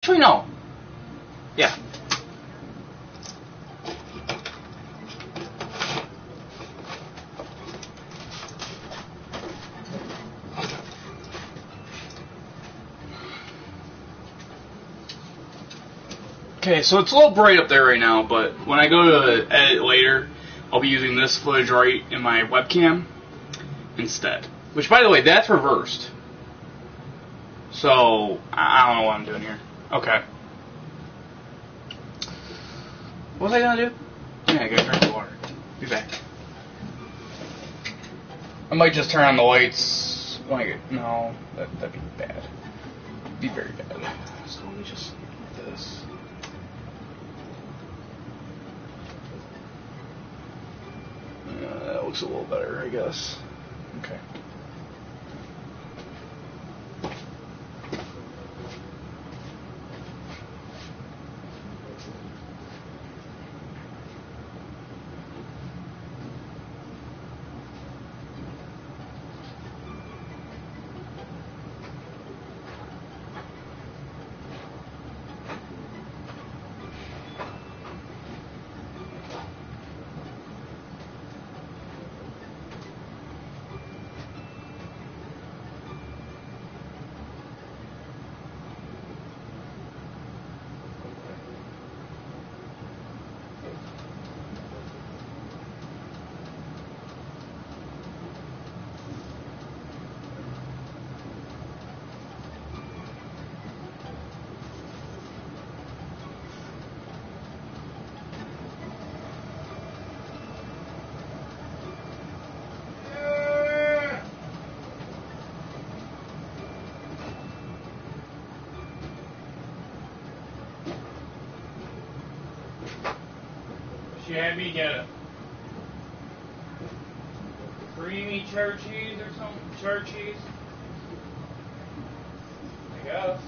Actually, no. Yeah. Okay, so it's a little bright up there right now, but when I go to edit later, I'll be using this footage right in my webcam instead. Which, by the way, that's reversed. So, I don't know what I'm doing here. Okay. What was I gonna do? Yeah, I gotta drink the water. Be back. I might just turn on the lights when I get... No, that'd be bad. It'd be very bad. So let me just do this. That looks a little better, I guess. Okay. She had me get a creamy cheddar cheese or something. Cheddar cheese, I guess.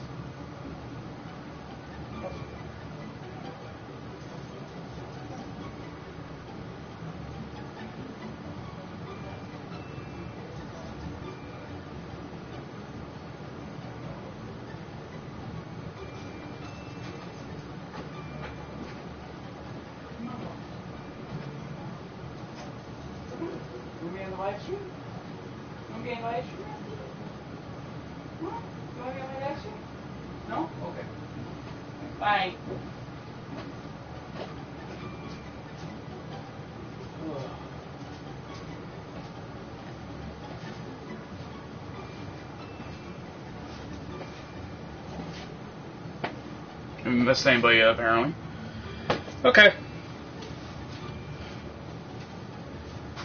Live stream? You want to be in live stream? Huh? You want to be on my live stream? No? Okay. Bye. I missed anybody apparently. Okay.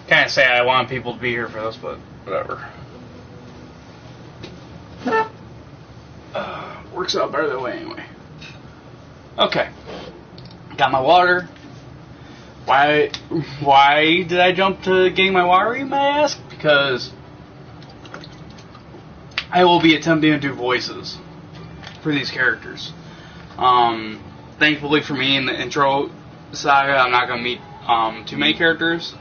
Can't say I want people to be here for this, but whatever. Works out better that way anyway. Okay. Got my water. Why did I jump to getting my water, you may ask? Because I will be attempting to do voices for these characters. Thankfully for me in the intro saga, I'm not going to meet too many characters.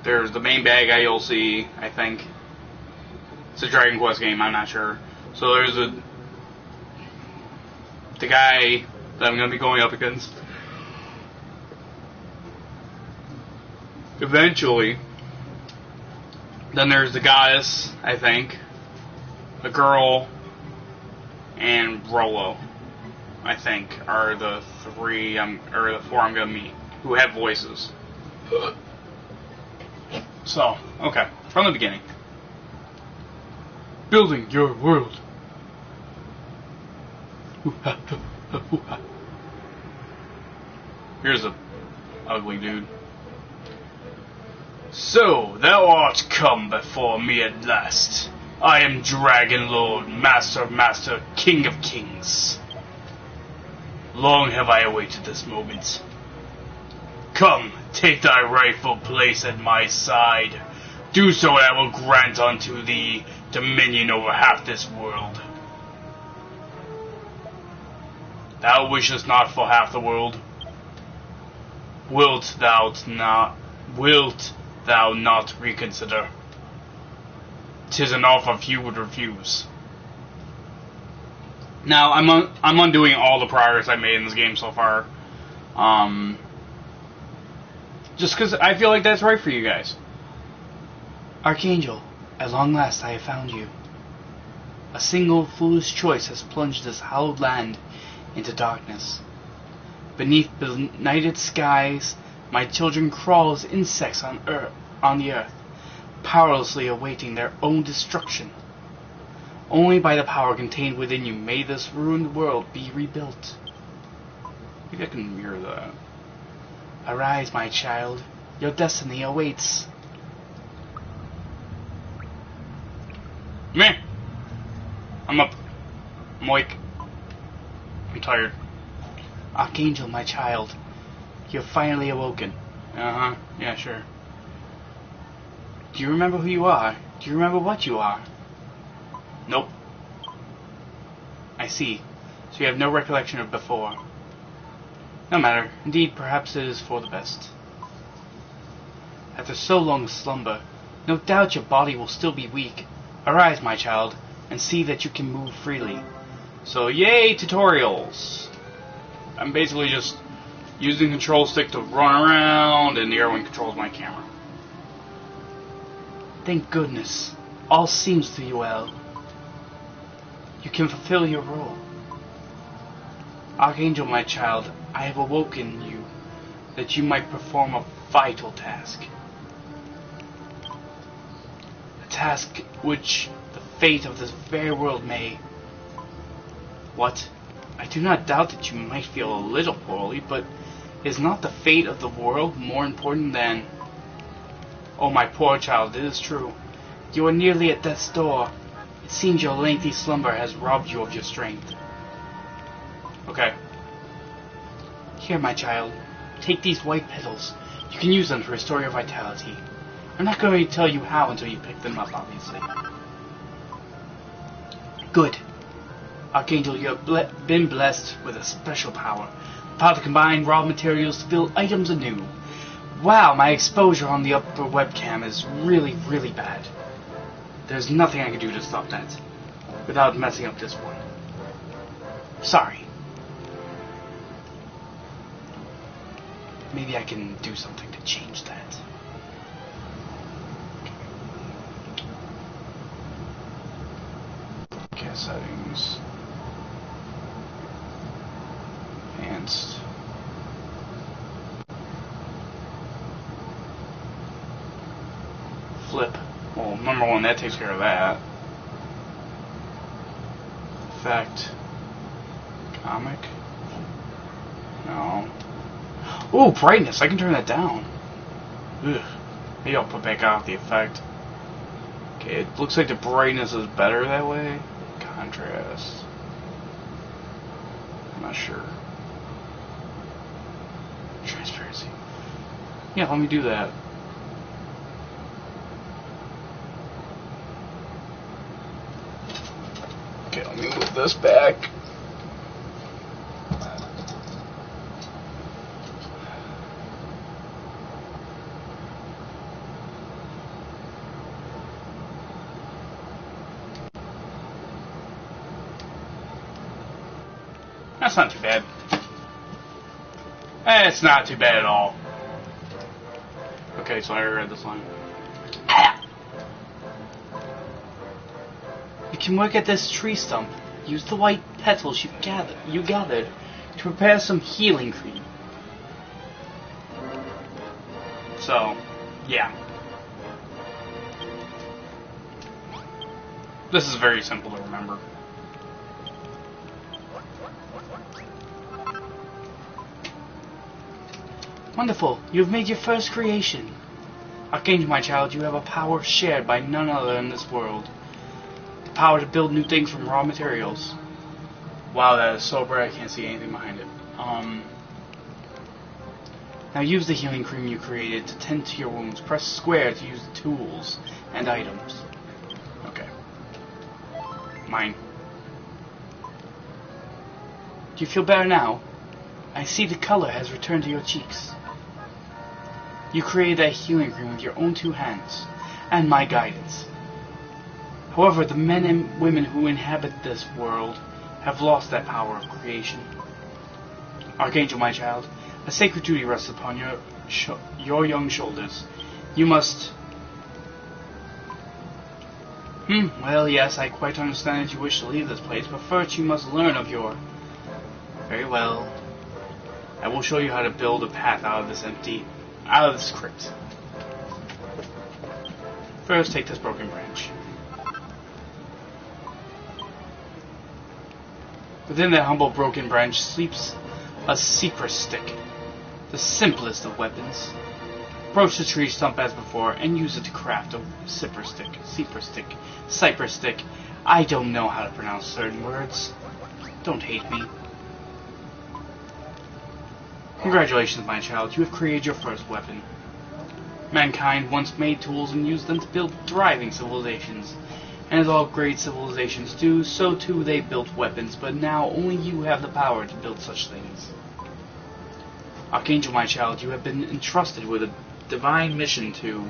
There's the main bad guy you'll see, I think. It's a Dragon Quest game, I'm not sure. So there's the guy that I'm going to be going up against. Eventually. Then there's the goddess, I think. The girl. And Rolo, I think, are the four I'm going to meet, who have voices. So, okay, from the beginning. Building your world. Here's a ugly dude. So, thou art come before me at last. I am Dragon Lord, Master, King of Kings. Long have I awaited this moment. Come, take thy rightful place at my side. Do so, and I will grant unto thee dominion over half this world. Thou wishest not for half the world. Wilt thou not reconsider? 'Tis an offer few would refuse. Now I'm undoing all the progress I made in this game so far, just because I feel like that's right for you guys. Archangel, at long last I have found you. A single foolish choice has plunged this hallowed land into darkness. Beneath benighted skies, my children crawl as insects on the earth, powerlessly awaiting their own destruction. Only by the power contained within you may this ruined world be rebuilt. Maybe I can mirror that. Arise, my child. Your destiny awaits. Meh. I'm up. I'm awake. I'm tired. Archangel, my child. You're finally awoken. Uh-huh. Yeah, sure. Do you remember who you are? Do you remember what you are? Nope. I see. So you have no recollection of before. No matter. Indeed, perhaps it is for the best. After so long a slumber, no doubt your body will still be weak. Arise, my child, and see that you can move freely. So, yay, tutorials! I'm basically just using the control stick to run around, and the Airwing controls my camera. Thank goodness. All seems to you well. You can fulfill your role. Archangel, my child, I have awoken you that you might perform a vital task. A task which the fate of this very world may... What? I do not doubt that you might feel a little poorly, but is not the fate of the world more important than... Oh, my poor child, it is true. You are nearly at death's door. It seems your lengthy slumber has robbed you of your strength. Okay. Here, my child. Take these white petals. You can use them to restore your vitality. I'm not going to tell you how until you pick them up, obviously. Good. Archangel, you have been blessed with a special power. The power to combine raw materials to build items anew. Wow, my exposure on the upper webcam is really, really bad. There's nothing I can do to stop that, without messing up this one. Sorry. Maybe I can do something to change that. Okay, settings. Enhanced. Flip. Well, number one, that takes care of that. Effect. Comic. No. Ooh, brightness. I can turn that down. Ugh. Maybe I'll put back out the effect. Okay, it looks like the brightness is better that way. Contrast. I'm not sure. Transparency. Yeah, let me do that. Okay, let me move this back. That's not too bad. It's not too bad at all. Okay, so I read this line. You can work at this tree stump. Use the white petals you gathered to prepare some healing cream. So, yeah. This is very simple to remember. Wonderful! You have made your first creation. Archangel, my child, you have a power shared by none other in this world. The power to build new things from raw materials. Wow, that is so bright I can't see anything behind it. Now use the healing cream you created to tend to your wounds. Press square to use the tools and items. Okay. Mine. Do you feel better now? I see the color has returned to your cheeks. You created that healing cream with your own two hands, and my guidance. However, the men and women who inhabit this world have lost that power of creation. Archangel, my child, a sacred duty rests upon your young shoulders. You must... well, yes, I quite understand that you wish to leave this place, but first you must learn of your... Very well. I will show you how to build a path out of this crypt. First, take this broken branch. Within that humble broken branch sleeps a cypress stick, the simplest of weapons. Approach the tree stump as before, and use it to craft a cypress stick. I don't know how to pronounce certain words. Don't hate me. Congratulations, my child, you have created your first weapon. Mankind once made tools and used them to build thriving civilizations. And as all great civilizations do, so too they built weapons, but now only you have the power to build such things. Archangel, my child, you have been entrusted with a divine mission to...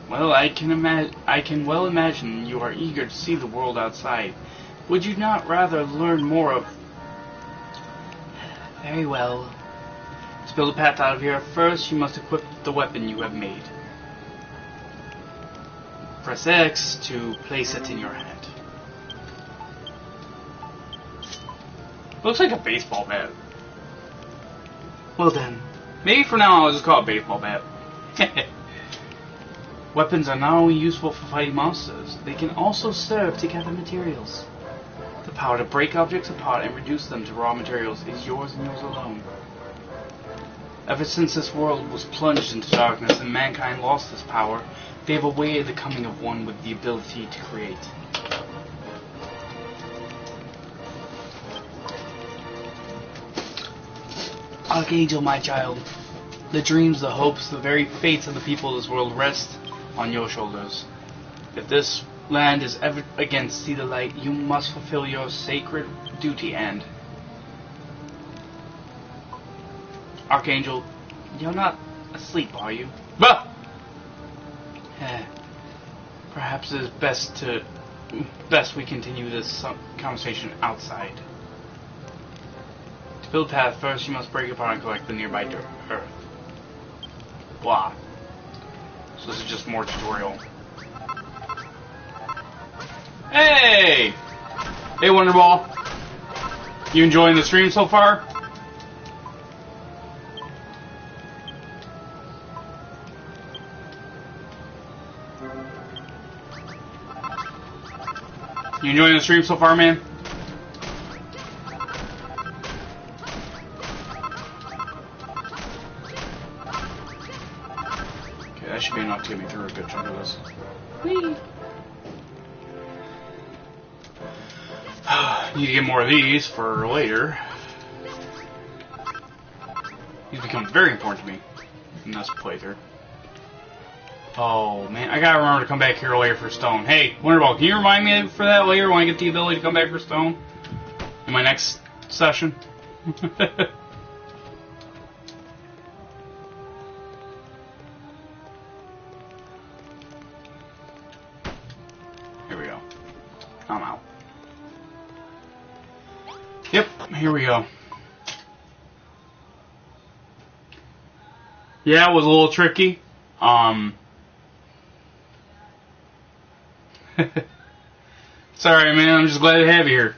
Well, I can well imagine you are eager to see the world outside. Would you not rather learn more of... Very well. To build a path out of here, first you must equip the weapon you have made. Press X to place it in your hand. Looks like a baseball bat. Well then, maybe for now I'll just call it a baseball bat. Weapons are not only useful for fighting monsters, they can also serve to gather materials. The power to break objects apart and reduce them to raw materials is yours and yours alone. Ever since this world was plunged into darkness and mankind lost this power, they have awaited the coming of one with the ability to create. Archangel, my child, the dreams, the hopes, the very fates of the people of this world rest on your shoulders. If this land is ever again to see the light, you must fulfill your sacred duty and... Archangel, you're not asleep, are you? Bah! Perhaps it is best we continue this conversation outside. To build a path, first you must break apart and collect the nearby earth. Blah. So this is just more tutorial. Hey! Hey, Wonderball. You enjoying the stream so far? You enjoying the stream so far, man? Okay, that should be enough to get me through a good chunk of this. Whee! Need to get more of these for later. These become very important to me in this playthrough. Oh man, I gotta remember to come back here later for stone. Hey, Wonderball, can you remind me for that later when I get the ability to come back for stone? In my next session? Here we go. I'm out. Yep, here we go. Yeah, it was a little tricky. Sorry, man. I'm just glad to have you here.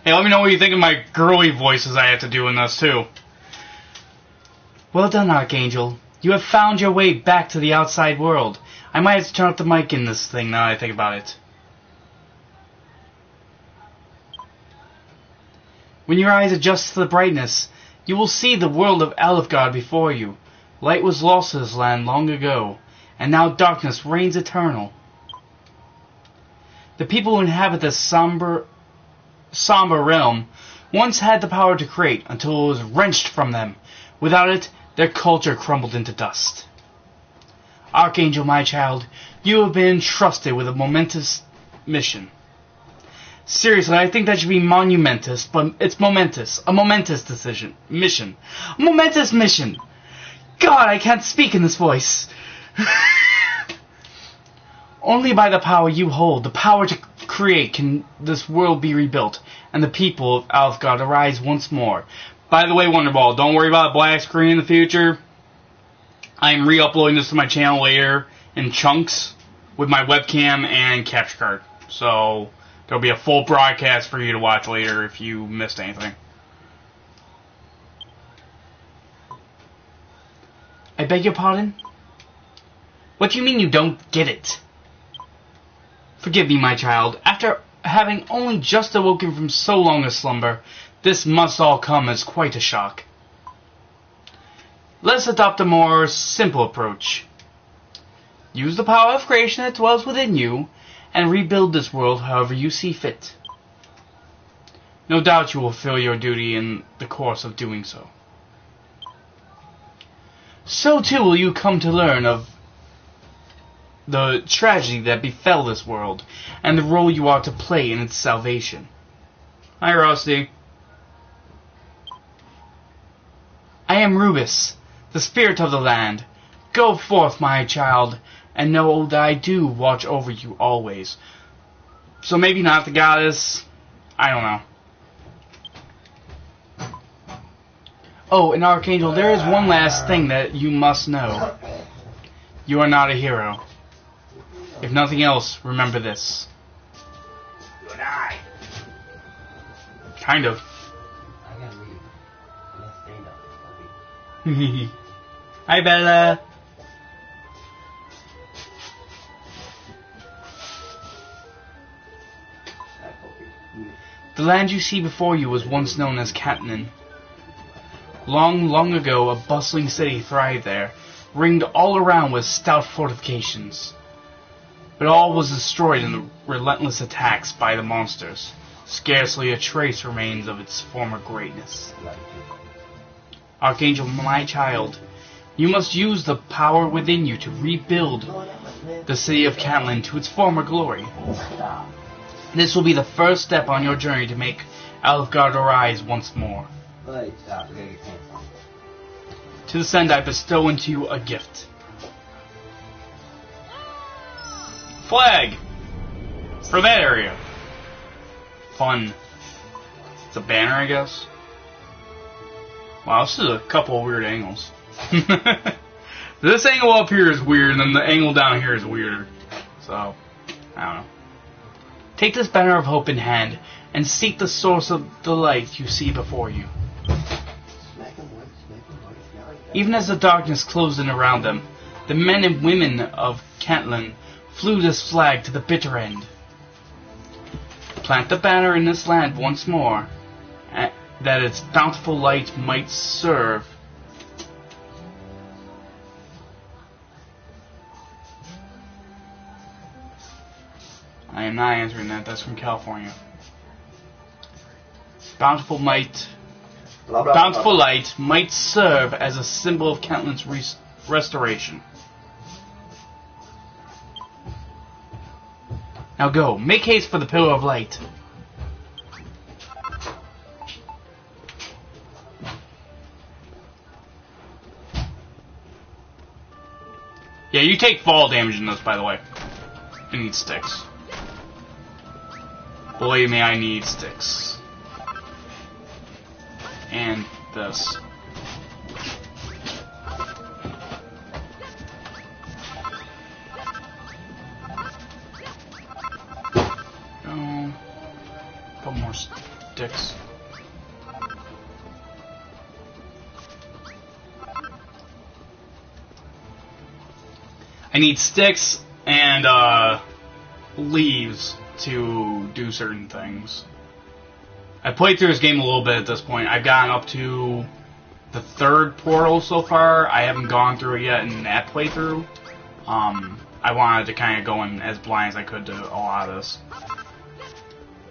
Hey, let me know what you think of my girly voices I have to do in this, too. Well done, Archangel. You have found your way back to the outside world. I might have to turn up the mic in this thing now that I think about it. When your eyes adjust to the brightness, you will see the world of Alefgard before you. Light was lost to this land long ago, and now darkness reigns eternal. The people who inhabit this somber realm once had the power to create until it was wrenched from them. Without it, their culture crumbled into dust. Archangel, my child, you have been entrusted with a momentous mission. Seriously, I think that should be monumentous, but it's momentous. A momentous mission. A momentous mission! God, I can't speak in this voice. Only by the power you hold, the power to create can this world be rebuilt, and the people of Alfgard arise once more. By the way, Wonderball, don't worry about black screen in the future. I'm re-uploading this to my channel later in chunks with my webcam and capture card. So there'll be a full broadcast for you to watch later if you missed anything. I beg your pardon? What do you mean you don't get it? Forgive me, my child. After having only just awoken from so long a slumber, this must all come as quite a shock. Let's adopt a more simple approach. Use the power of creation that dwells within you, and rebuild this world however you see fit. No doubt you will fulfill your duty in the course of doing so. So too will you come to learn of the tragedy that befell this world, and the role you are to play in its salvation. Hi, Rusty. I am Rubus, the spirit of the land. Go forth, my child, and know that I do watch over you always. So maybe not the goddess. I don't know. Oh, and Archangel, there is one last thing that you must know. You are not a hero. If nothing else, remember this. Good eye. Kind of. I gotta leave. Let's stand up. Hi, Bella. The land you see before you was once known as Catelyn. Long, long ago, a bustling city thrived there, ringed all around with stout fortifications. But all was destroyed in the relentless attacks by the monsters. Scarcely a trace remains of its former greatness. Archangel, my child, you must use the power within you to rebuild the city of Catelyn to its former glory. This will be the first step on your journey to make Alfgard arise once more. To this end, I bestow into you a gift. Flag! For that area. Fun. It's a banner, I guess. Wow, this is a couple of weird angles. This angle up here is weird, and then the angle down here is weirder. So, I don't know. Take this banner of hope in hand, and seek the source of the light you see before you. Even as the darkness closed in around them, the men and women of Catelyn flew this flag to the bitter end. Plant the banner in this land once more, that its bountiful light might serve. I am not answering that. That's from California. Bountiful light might serve as a symbol of Catelyn's restoration. Now go, make haste for the pillar of light. Yeah, you take fall damage in this, by the way. I need sticks. Believe me, I need sticks. And this. Couple more sticks. I need sticks and leaves to do certain things. I played through this game a little bit at this point. I've gotten up to the 3rd portal so far. I haven't gone through it yet in that playthrough. I wanted to kind of go in as blind as I could to a lot of this.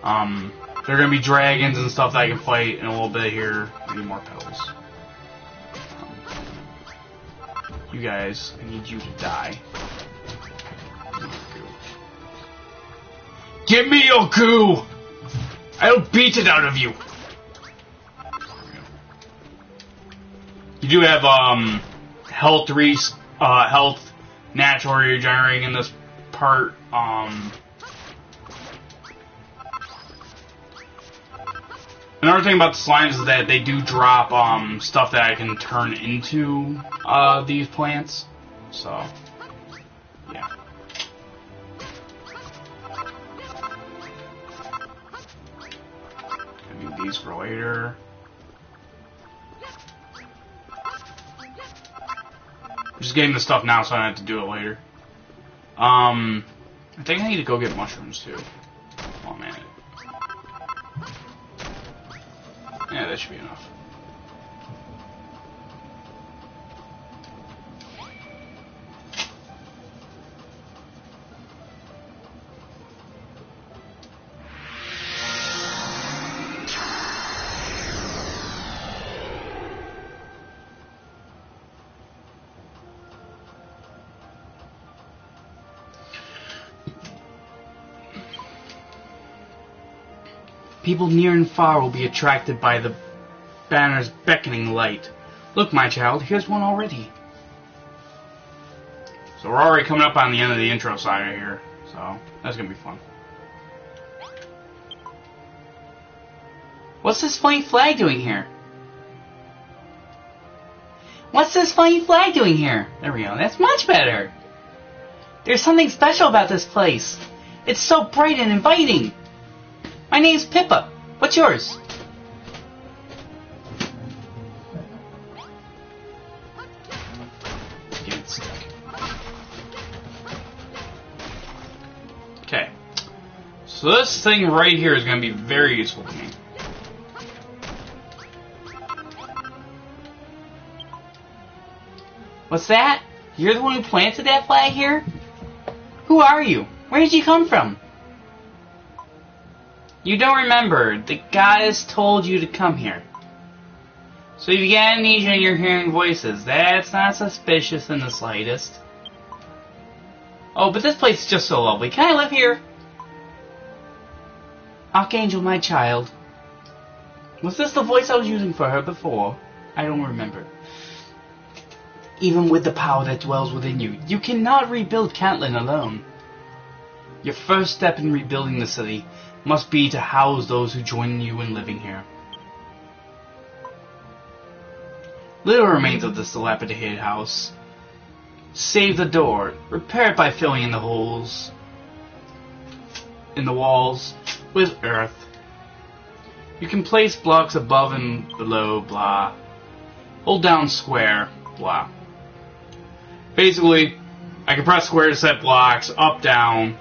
There are going to be dragons and stuff that I can fight in a little bit here. I need more petals. You guys, I need you to die. Give me your goo! I'll beat it out of you! You do have, health naturally regenerating in this part. Another thing about the slimes is that they do drop stuff that I can turn into these plants. So, yeah. I need these for later. I'm just getting the stuff now so I don't have to do it later. I think I need to go get mushrooms too. Oh man. Yeah, that should be enough. People near and far will be attracted by the banner's beckoning light. Look, my child, here's one already. So we're already coming up on the end of the intro saga here, so that's gonna be fun. What's this funny flag doing here? What's this funny flag doing here? There we go, that's much better. There's something special about this place. It's so bright and inviting. My name's Pippa. What's yours? Get stuck. Okay. So this thing right here is going to be very useful to me. What's that? You're the one who planted that flag here? Who are you? Where did you come from? You don't remember. The goddess told you to come here. So you began amnesia and you're hearing voices. That's not suspicious in the slightest. Oh, but this place is just so lovely. Can I live here? Archangel, my child. Was this the voice I was using for her before? I don't remember. Even with the power that dwells within you, you cannot rebuild Cantlin alone. Your first step in rebuilding the city must be to house those who join you in living here. Little remains of this dilapidated house. Save the door. Repair it by filling in the holes in the walls with earth. You can place blocks above and below, blah. Hold down square, blah. Basically, I can press square to set blocks, up, down.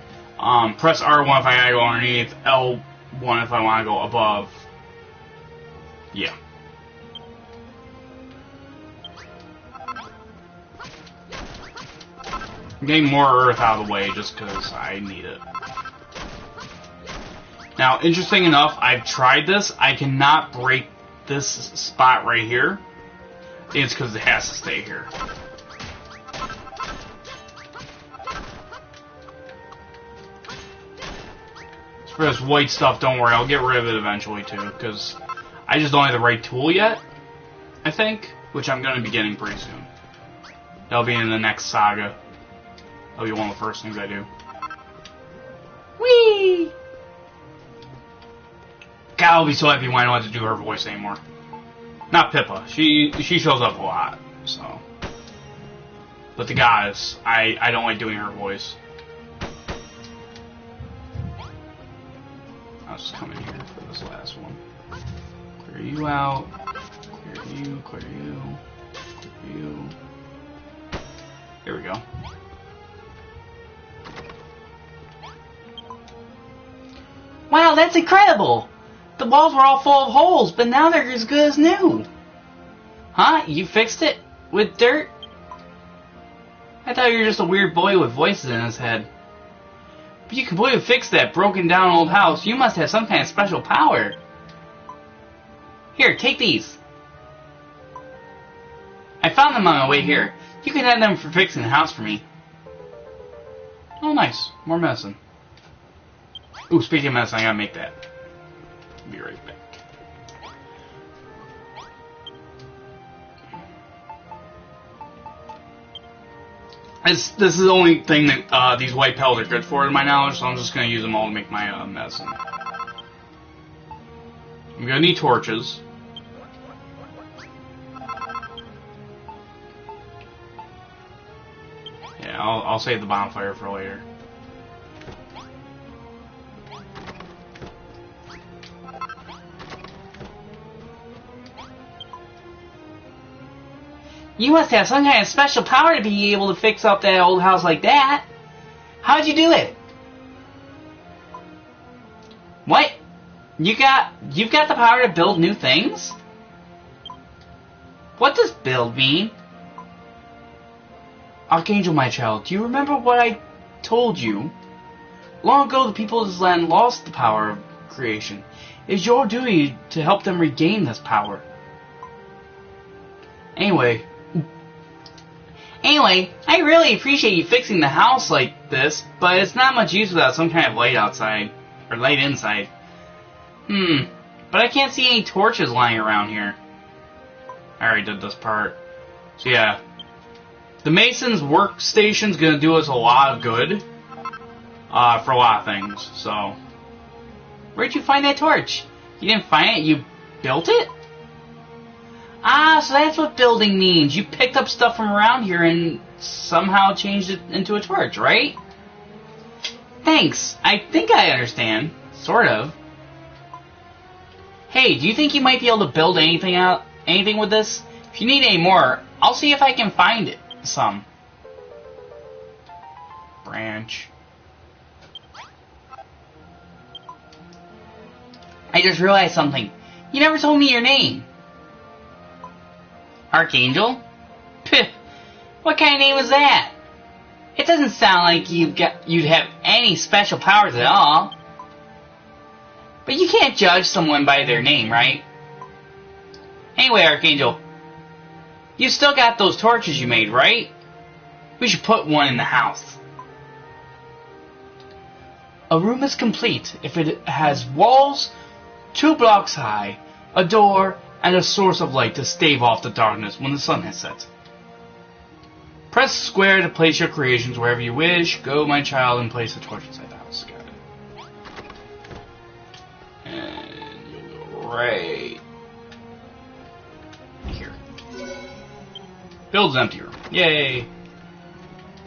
Press R1 if I gotta go underneath, L1 if I want to go above. Yeah. I'm getting more earth out of the way just because I need it. Now, interesting enough, I've tried this. I cannot break this spot right here. I think it's because it has to stay here. For this white stuff, don't worry, I'll get rid of it eventually too, because I just don't have the right tool yet, I think, which I'm going to be getting pretty soon. That'll be in the next saga. That'll be one of the first things I do. Whee! God, I'll be so happy when I don't have to do her voice anymore. Not Pippa, she shows up a lot, so. But the goddess, I don't like doing her voice. I'll just come in here for this last one. Clear you out. Clear you, clear you, clear you. There we go. Wow, that's incredible! The walls were all full of holes, but now they're as good as new. Huh? You fixed it? With dirt? I thought you were just a weird boy with voices in his head. But you completely fixed that broken down old house. You must have some kind of special power. Here, take these. I found them on my way here. You can have them for fixing the house for me. Oh, nice. More medicine. Ooh, speaking of medicine, I gotta make that. Be right back. This is the only thing that these white pellets are good for, to my knowledge, so I'm just going to use them all to make my medicine. I'm gonna need torches. Yeah, I'll save the bonfire for later. You must have some kind of special power to be able to fix up that old house like that. How'd you do it? What? You've got the power to build new things? What does build mean? Archangel, my child, do you remember what I told you? Long ago, the people of this land lost the power of creation. It is your duty to help them regain this power. Anyway, I really appreciate you fixing the house like this, but it's not much use without some kind of light outside. Or light inside. But I can't see any torches lying around here. I already did this part. So yeah. The Mason's workstation's gonna do us a lot of good. For a lot of things, so. Where'd you find that torch? You didn't find it, you built it? Ah, so that's what building means. You picked up stuff from around here and somehow changed it into a torch, right? Thanks. I think I understand. Sort of. Hey, do you think you might be able to build anything with this? If you need any more, I'll see if I can find some. Branch. I just realized something. You never told me your name. Archangel? Pih, what kind of name is that? It doesn't sound like you'd have any special powers at all. But you can't judge someone by their name, right? Anyway, Archangel, you still got those torches you made, right? We should put one in the house. A room is complete if it has walls 2 blocks high, a door, and a source of light to stave off the darkness when the sun has set. Press square to place your creations wherever you wish. Go, my child, and place a torch inside the house. Got it. And you'll go right here. Builds an empty room. Yay!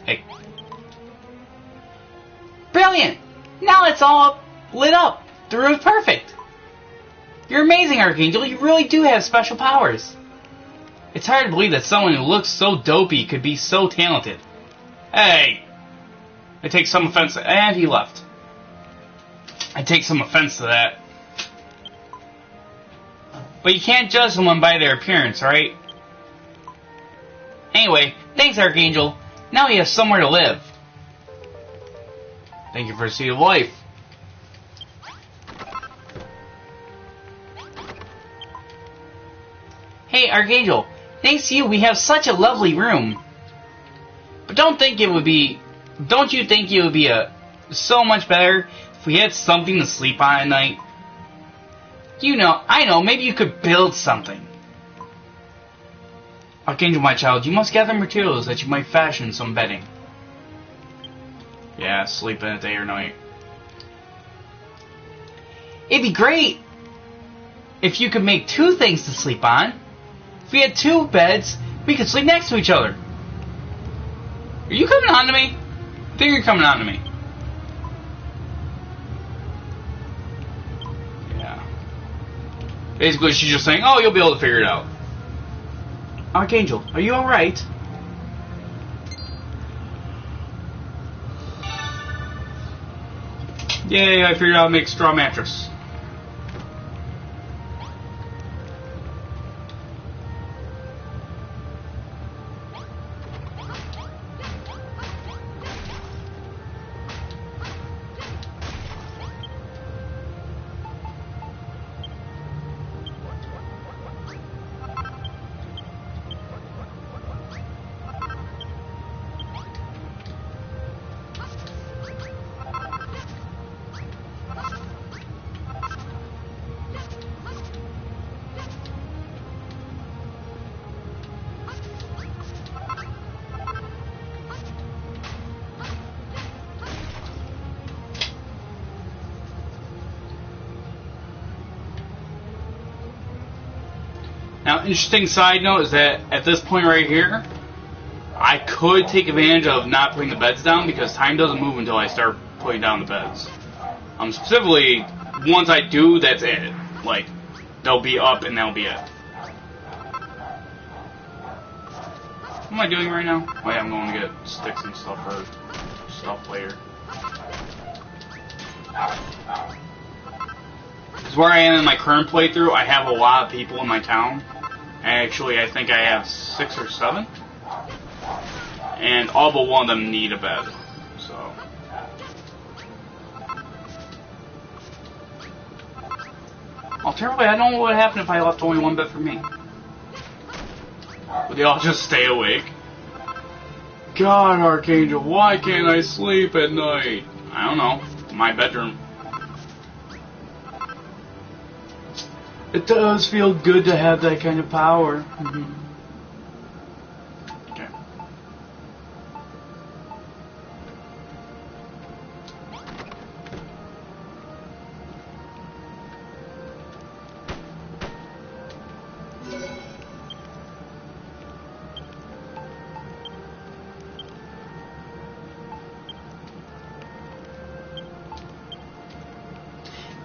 Hey. Brilliant! Now it's all lit up. The room's perfect. You're amazing, Archangel. You really do have special powers. It's hard to believe that someone who looks so dopey could be so talented. Hey! I take some offense to... And he left. I take some offense to that. But you can't judge someone by their appearance, right? Anyway, thanks, Archangel. Now we have somewhere to live. Thank you for the seed of life. Hey, Archangel, thanks to you, we have such a lovely room. But don't you think it would be so much better if we had something to sleep on at night? I know, maybe you could build something. Archangel, my child, you must gather materials that you might fashion some bedding. Yeah, sleep in it day or night. It'd be great if you could make 2 things to sleep on. If we had 2 beds, we could sleep next to each other. Are you coming on to me? I think you're coming on to me. Yeah. Basically, she's just saying, oh, you'll be able to figure it out. Archangel, are you alright? Yay, I figured out how to make a straw mattress. Now, interesting side note is that at this point right here, I could take advantage of not putting the beds down because time doesn't move until I start putting down the beds. Specifically, once I do, that's it. Like, they'll be up and that'll be it. What am I doing right now? Oh yeah, I'm going to get sticks and stuff for stuff later. Because where I am in my current playthrough, I have a lot of people in my town. Actually, I think I have 6 or 7. And all but one of them need a bed. So. Alternatively, I don't know what would happen if I left only one bed for me. Would they all just stay awake? God, Archangel, why can't I sleep at night? I don't know. My bedroom. It does feel good to have that kind of power. Okay.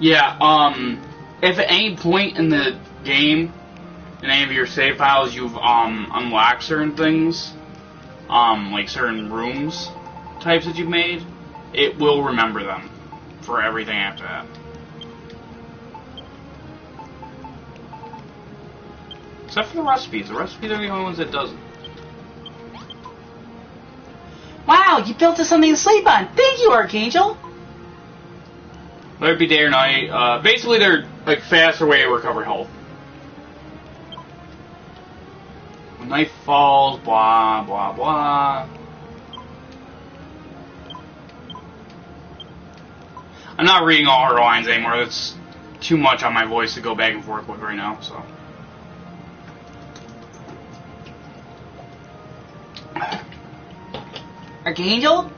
Yeah, if at any point in the game, in any of your save files, you've unlocked certain things, like certain rooms types that you've made, it will remember them for everything after that. Except for the recipes. The recipes are the only ones that doesn't. Wow, you built us something to sleep on. Thank you, Archangel. Whether it be day or night, basically they're like faster way to recover health. When night falls, blah blah blah. I'm not reading all her lines anymore. That's too much on my voice to go back and forth with right now. So. Archangel?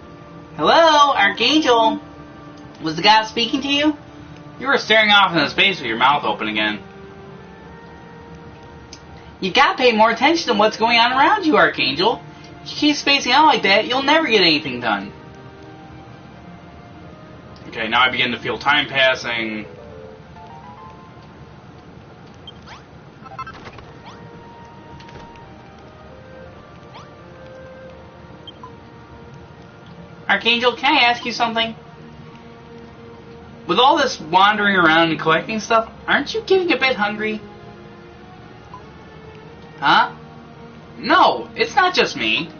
Hello, Archangel? Was the guy speaking to you? You were staring off into space with your mouth open again. You gotta pay more attention to what's going on around you, Archangel. If you keep spacing out like that, you'll never get anything done. Okay, now I begin to feel time passing. Archangel, can I ask you something? With all this wandering around and collecting stuff, aren't you getting a bit hungry? Huh? No, it's not just me.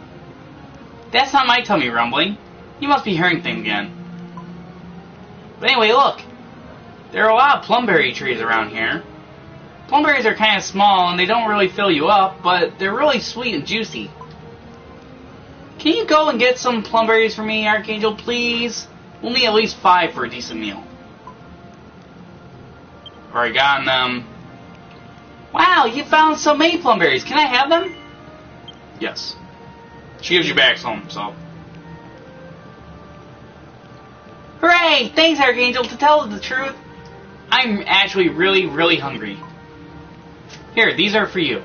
That's not my tummy rumbling. You must be hearing things again. But anyway, look. There are a lot of plumberry trees around here. Plumberries are kind of small and they don't really fill you up, but they're really sweet and juicy. Can you go and get some plumberries for me, Archangel, please? We'll need at least 5 for a decent meal. Already gotten them. Wow, you found so many plumberries. Can I have them? Yes. She gives you back some, so. Hooray! Thanks, Archangel. To tell the truth, I'm actually really, really hungry. Here, these are for you.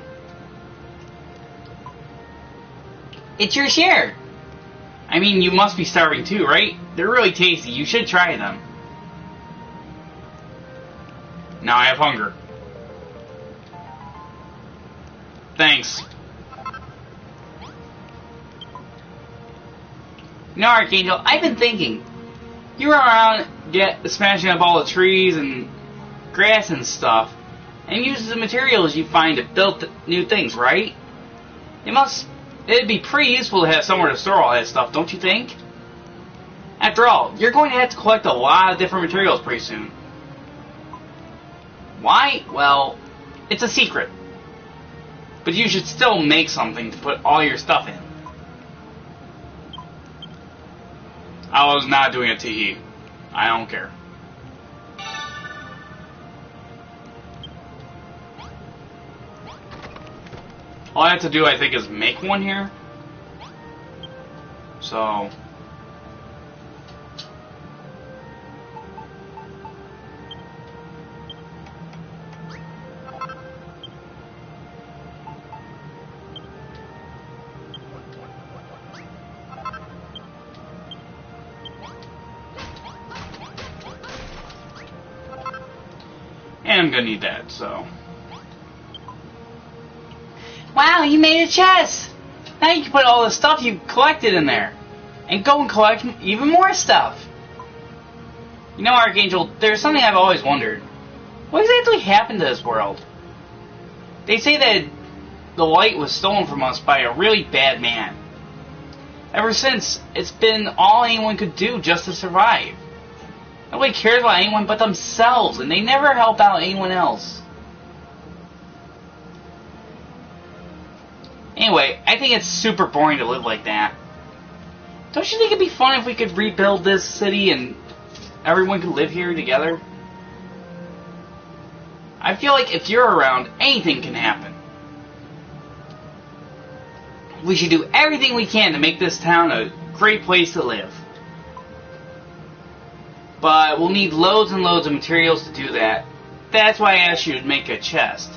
It's your share. I mean, you must be starving too, right? They're really tasty. You should try them. Now I have hunger. Thanks. No, Archangel, I've been thinking. You run around smashing up all the trees and grass and stuff, and use the materials you find to build new things, right? It'd be pretty useful to have somewhere to store all that stuff, don't you think? After all, you're going to have to collect a lot of different materials pretty soon. Why? Well, it's a secret. But you should still make something to put all your stuff in. I was not doing a tee. I don't care. All I have to do, I think, is make one here. So. And I'm gonna need that, so. Wow, you made a chest! Now you can put all the stuff you collected in there. And go and collect even more stuff. You know, Archangel, there's something I've always wondered. What exactly happened to this world? They say that the light was stolen from us by a really bad man. Ever since, it's been all anyone could do just to survive. Nobody cares about anyone but themselves, and they never help out anyone else. Anyway, I think it's super boring to live like that. Don't you think it'd be fun if we could rebuild this city and everyone could live here together? I feel like if you're around, anything can happen. We should do everything we can to make this town a great place to live. But we'll need loads and loads of materials to do that. That's why I asked you to make a chest.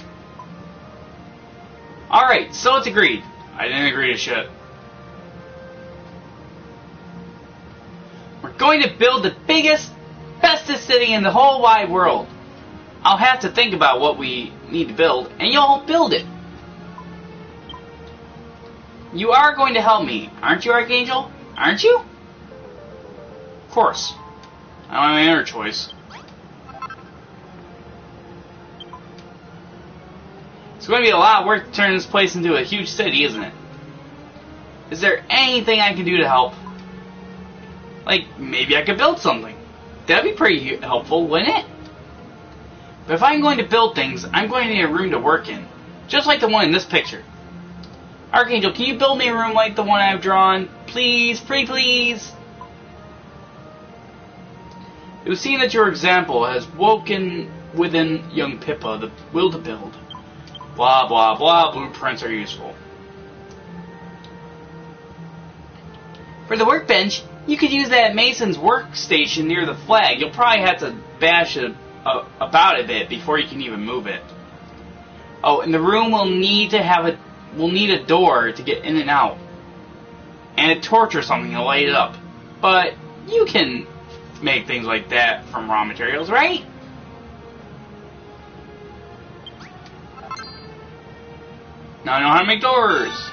Alright, so it's agreed. I didn't agree to shit. We're going to build the biggest, bestest city in the whole wide world. I'll have to think about what we need to build, and you'll build it. You are going to help me, aren't you, Archangel? Aren't you? Of course. I don't have any other choice. It's going to be a lot of work to turn this place into a huge city, isn't it? Is there anything I can do to help? Like, maybe I could build something. That'd be pretty helpful, wouldn't it? But if I'm going to build things, I'm going to need a room to work in. Just like the one in this picture. Archangel, can you build me a room like the one I've drawn? Please, pretty please. It was seen that your example has woken within young Pippa the will to build. Blah, blah, blah, blueprints are useful. For the workbench, you could use that mason's workstation near the flag. You'll probably have to bash it about a bit before you can even move it. Oh, and the room will need a door to get in and out. And a torch or something to light it up. But you can make things like that from raw materials, right? Now I know how to make doors.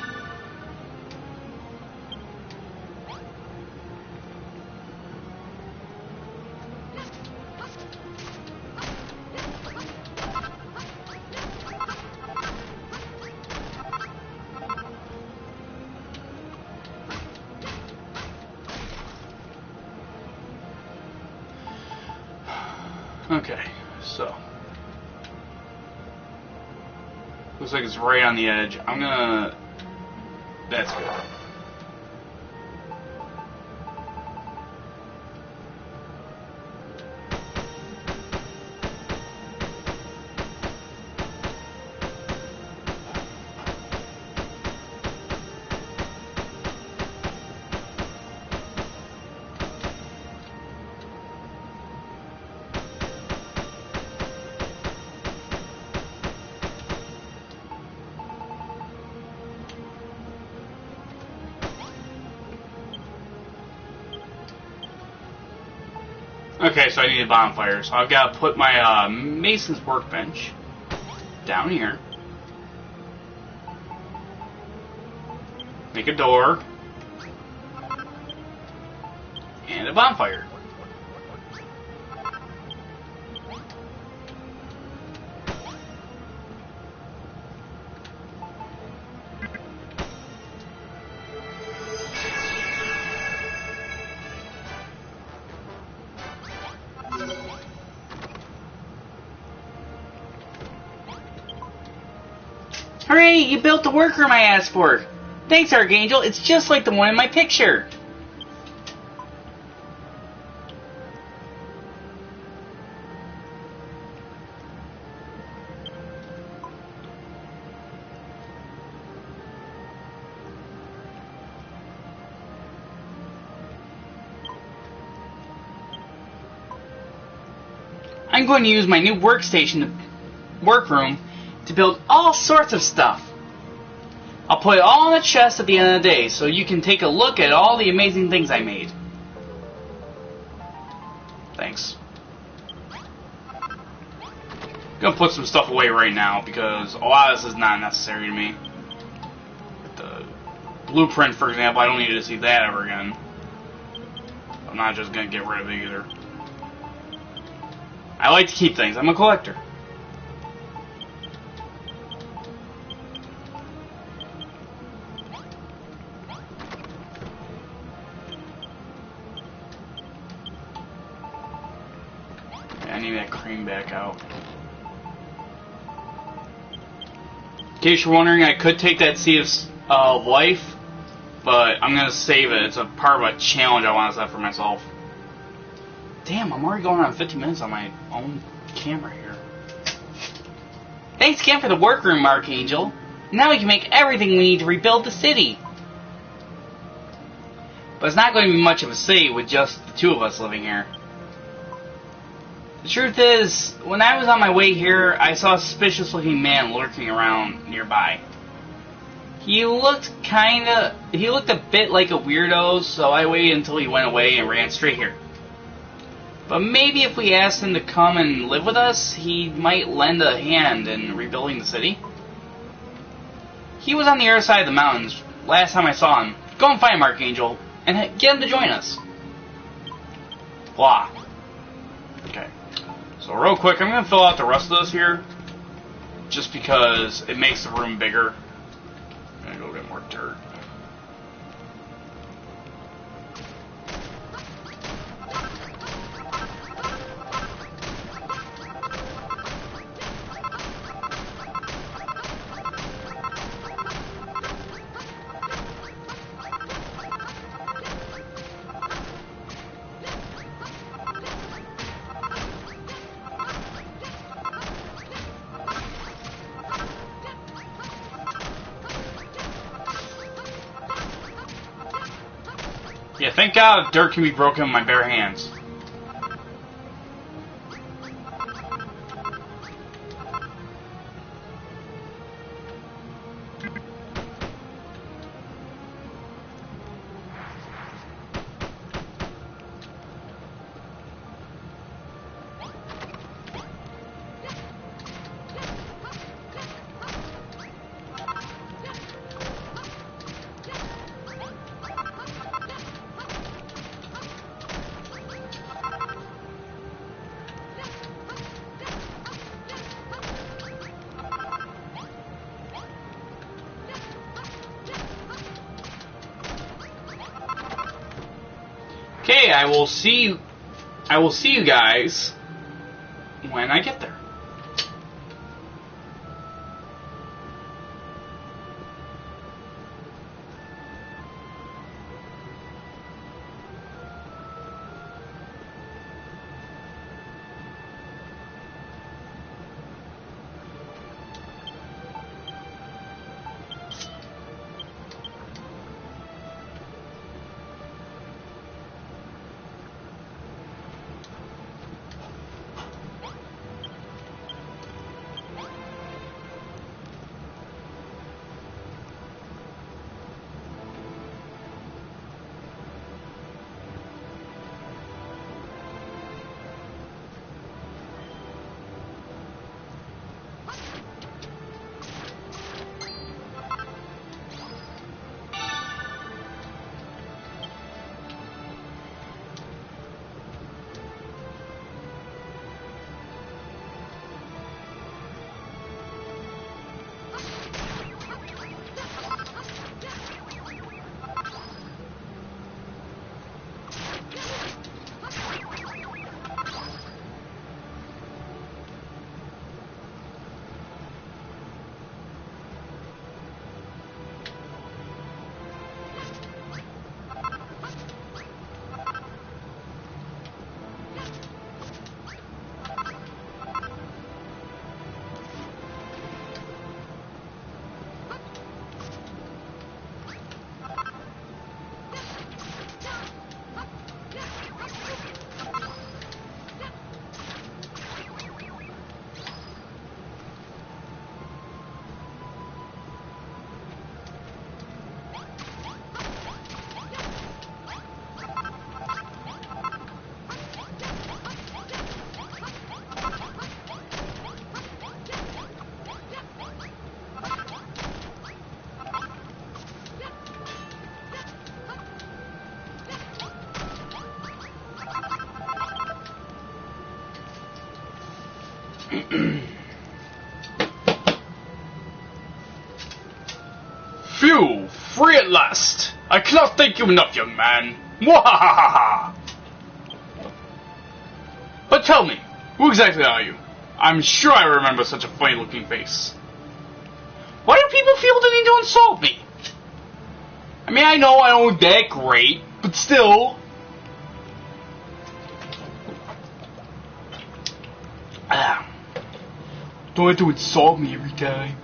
Okay, so. Looks like it's right on the edge. I'm gonna... That's good. Okay, so I need a bonfire. So I've got to put my mason's workbench down here. Make a door. And a bonfire. Hooray! You built the workroom I asked for! Thanks, Archangel. It's just like the one in my picture. I'm going to use my new workroom to build all sorts of stuff. I'll put it all in a chest at the end of the day so you can take a look at all the amazing things I made. Thanks. Gonna put some stuff away right now because a lot of this is not necessary to me. The blueprint, for example, I don't need to see that ever again. I'm not just gonna get rid of it either. I like to keep things. I'm a collector. I need that cream back out. In case you're wondering, I could take that Sea of Life, but I'm gonna save it. It's a part of a challenge I want to set for myself. Damn, I'm already going on 50 minutes on my own camera here. Thanks again for the workroom, Archangel. Now we can make everything we need to rebuild the city. But it's not going to be much of a city with just the two of us living here. The truth is, when I was on my way here, I saw a suspicious-looking man lurking around nearby. He looked a bit like a weirdo, so I waited until he went away and ran straight here. But maybe if we asked him to come and live with us, he might lend a hand in rebuilding the city. He was on the other side of the mountains last time I saw him. Go and find him, Archangel, and get him to join us. Blah. Okay. So real quick, I'm going to fill out the rest of this here, just because it makes the room bigger. I'm going to go get more dirt. Yeah, thank God dirt can be broken with my bare hands. Okay, I will see you guys when I get there. Phew! Free at last! I cannot thank you enough, young man. Mwahaha! But tell me, who exactly are you? I'm sure I remember such a funny-looking face. Why do people feel the need to insult me? I mean, I know I don't look that great, but still. Don't have to insult me every time.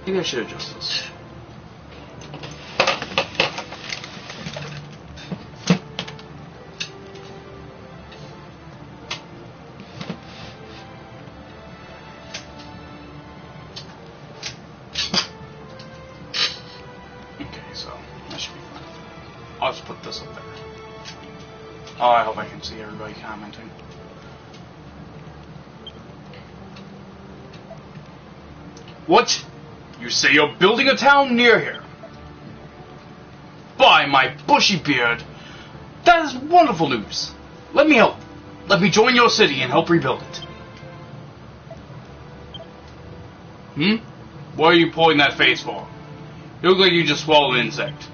Maybe I should adjust this. I'll just put this up there. Oh, I hope I can see everybody commenting. What? You say you're building a town near here? By my bushy beard, that is wonderful news. Let me help. Let me join your city and help rebuild it. What are you pulling that face for? You look like you just swallowed an insect.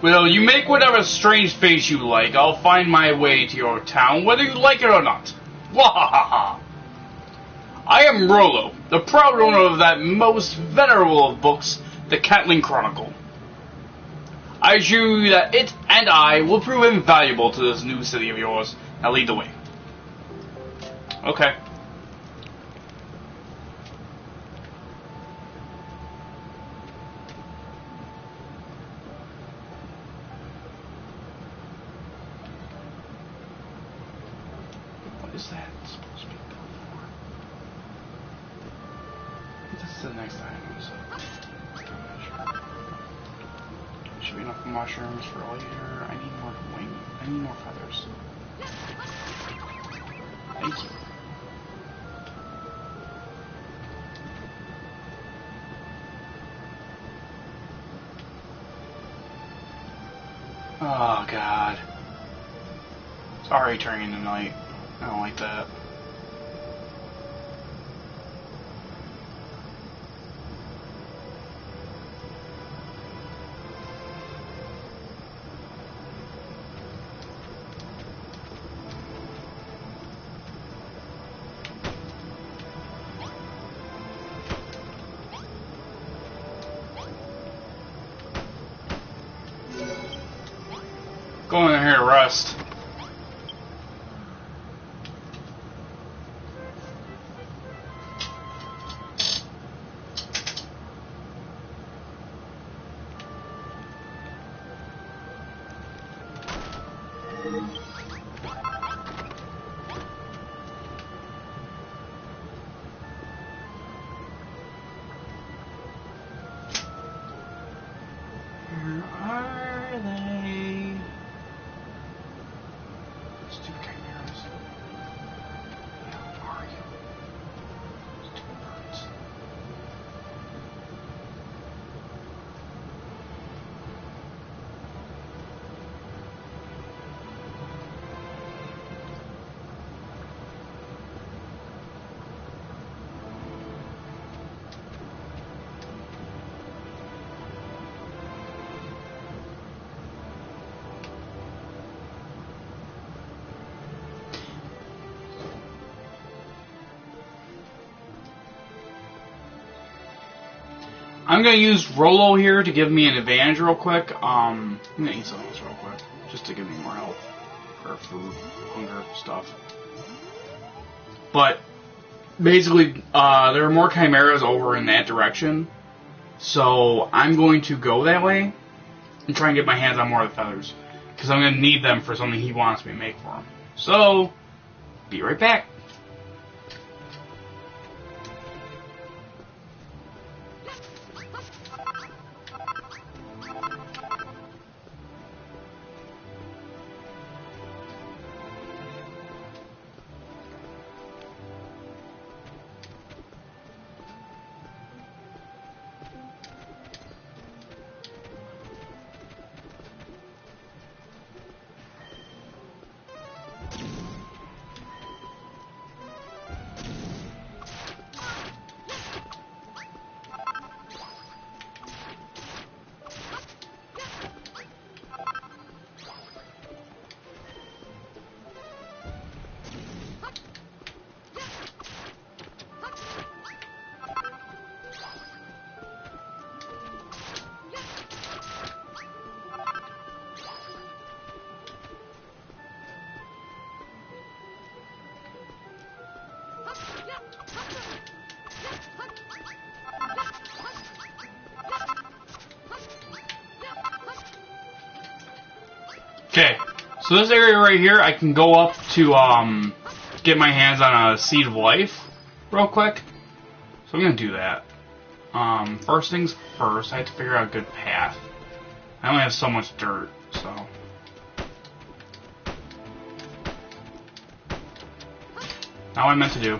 Well, you make whatever strange face you like. I'll find my way to your town, whether you like it or not. Wahahaha! I am Rollo, the proud owner of that most venerable of books, the Catling Chronicle. I assure you that it and I will prove invaluable to this new city of yours. Now lead the way. Okay. What is that supposed to be built for? This is the next item, so should be enough mushrooms for later. I need more wing. I need more feathers. Thank you. Oh God. It's already turning into night. I don't like that. Go in here to rest. Where are they? Stupid chimeras. Yeah, where are you? Stupid birds. I'm gonna use Rollo here to give me an advantage real quick. I'm gonna eat some of this real quick, just to give me more health for food, hunger, stuff. But basically, there are more chimeras over in that direction, so I'm going to go that way and try and get my hands on more of the feathers, because I'm gonna need them for something he wants me to make for him. So, be right back. Okay, so this area right here, I can go up to get my hands on a Seed of Life real quick. So I'm gonna do that. First things first, I have to figure out a good path. I only have so much dirt, so. Now what I meant to do.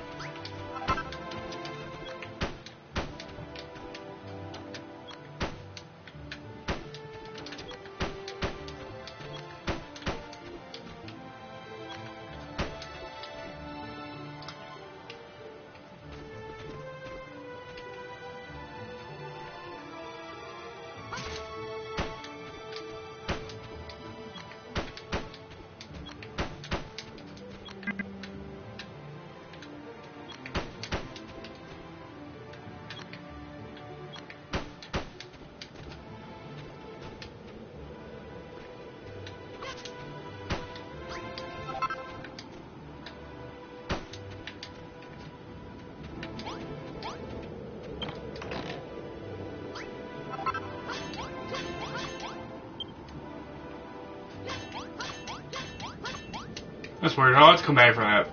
That's weird. I'll have to come back for that.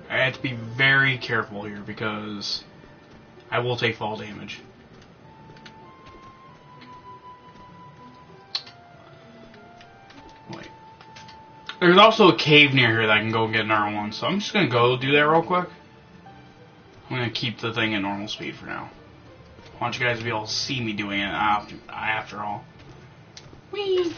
I have to be very careful here because I will take fall damage. Wait. There's also a cave near here that I can go get another one, so I'm just gonna go do that real quick. I'm gonna keep the thing at normal speed for now. I want you guys to be able to see me doing it after all. Whee!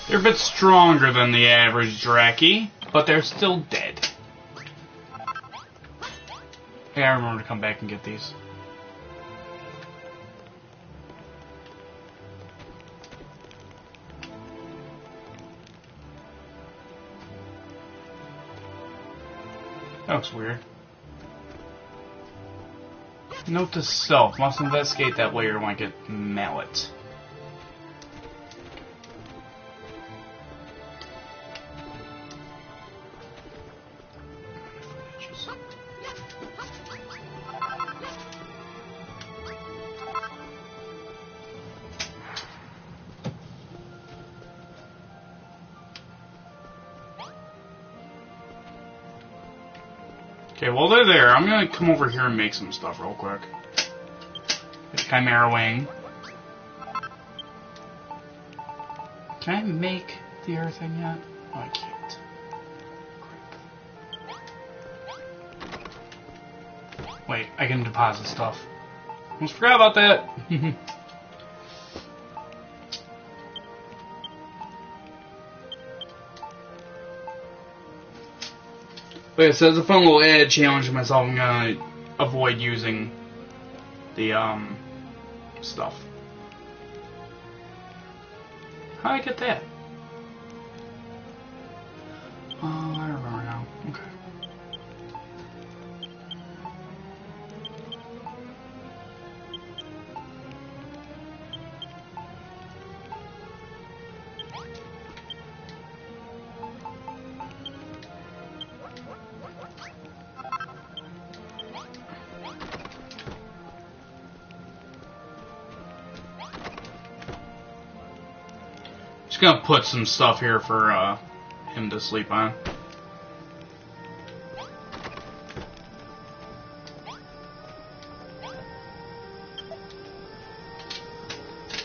They're a bit stronger than the average Draki, but they're still dead. Hey, I remember to come back and get these. That looks weird. Note to self, must investigate that layer when I get mallet. Okay, while they're there, I'm gonna come over here and make some stuff real quick. Get Chimera Wing. Can I make the other thing yet? Oh, I can't. Crap. Wait, I can deposit stuff. Almost forgot about that. But so as a fun little ad challenge to myself, I'm gonna avoid using the stuff. How did I get that? Oh, I remember now. Okay. Just gonna put some stuff here for him to sleep on.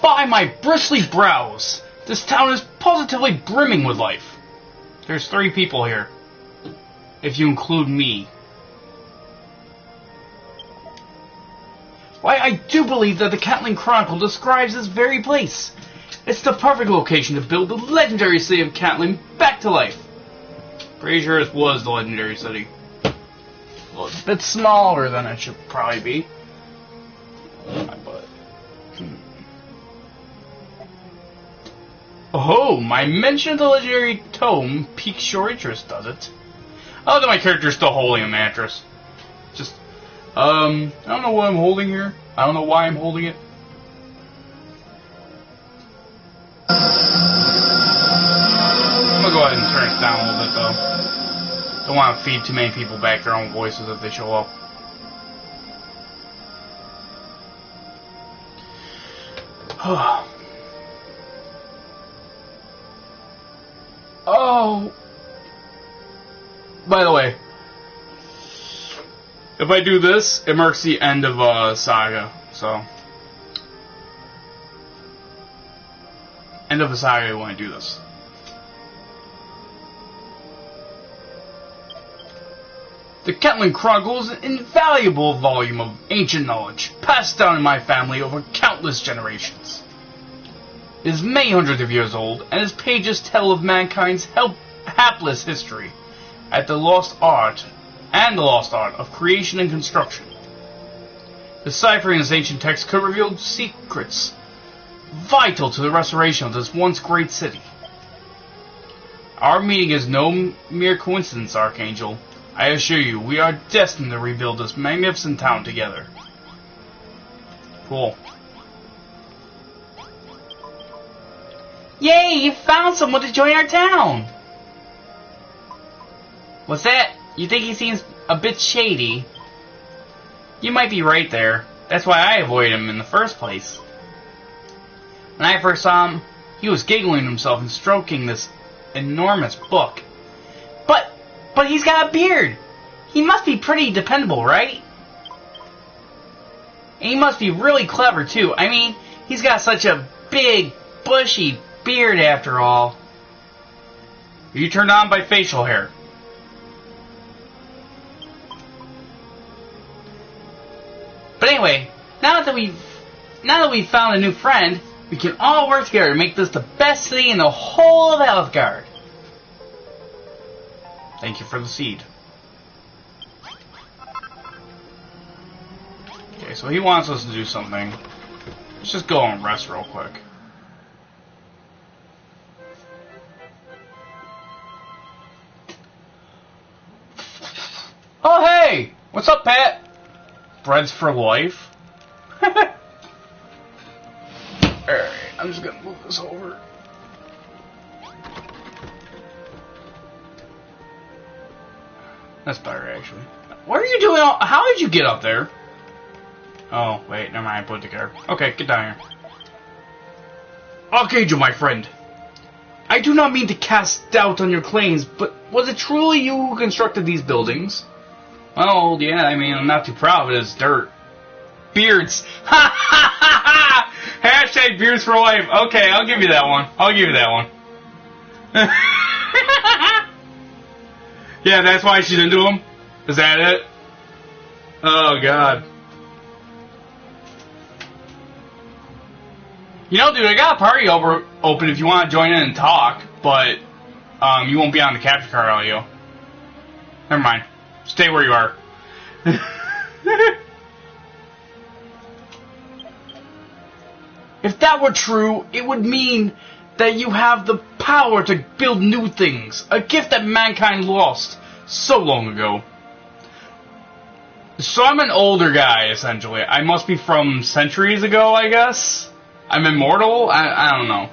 By my bristly brows! This town is positively brimming with life. There's 3 people here, if you include me. Why, I do believe that the Catling Chronicle describes this very place. It's the perfect location to build the legendary city of Catling back to life. Pretty sure this was the legendary city. Well, it's a bit smaller than it should probably be. My butt. Oh, my mention of the legendary tome piques your interest, does it? Oh, that my character's still holding a mattress. Just, I don't know what I'm holding here. I don't know why I'm holding it. I'm gonna go ahead and turn it down a little bit, though. Don't want to feed too many people back their own voices if they show up. Oh. By the way, if I do this, it marks the end of Saga. So, end of the Saga when I do this. The Catling Chronicle is an invaluable volume of ancient knowledge, passed down in my family over countless generations. It is many hundreds of years old, and its pages tell of mankind's hapless history, and the lost art of creation and construction. Deciphering this ancient text could reveal secrets vital to the restoration of this once great city. Our meeting is no mere coincidence, Archangel. I assure you, we are destined to rebuild this magnificent town together. Cool. Yay, you found someone to join our town! What's that? You think he seems a bit shady? You might be right there. That's why I avoided him in the first place. When I first saw him, he was giggling to himself and stroking this enormous book. But he's got a beard! He must be pretty dependable, right? And he must be really clever, too. I mean, he's got such a big, bushy beard after all. You turned on by facial hair. But anyway, now that we've found a new friend, we can all work together to make this the best city in the whole of Elfgard. Thank you for the seed. Okay, so he wants us to do something. Let's just go and rest real quick. Oh, hey! What's up, Pat? Breads for life? Alright, I'm just gonna move this over. That's better, actually. What are you doing? How did you get up there? Oh, wait, never mind. I put it together. Okay, get down here. Archangel, my friend. I do not mean to cast doubt on your claims, but was it truly you who constructed these buildings? Well, yeah, I mean, I'm not too proud of it. It's dirt. Beards. Ha ha ha ha! Hashtag beards for life. Okay, I'll give you that one. I'll give you that one. Yeah, that's why she's into him? Is that it? Oh, God. You know, dude, I got a party open if you want to join in and talk, but you won't be on the capture card audio. Never mind. Stay where you are. If that were true, it would mean that you have the power to build new things, a gift that mankind lost so long ago. So I'm an older guy, essentially. I must be from centuries ago, I guess? I'm immortal? I don't know.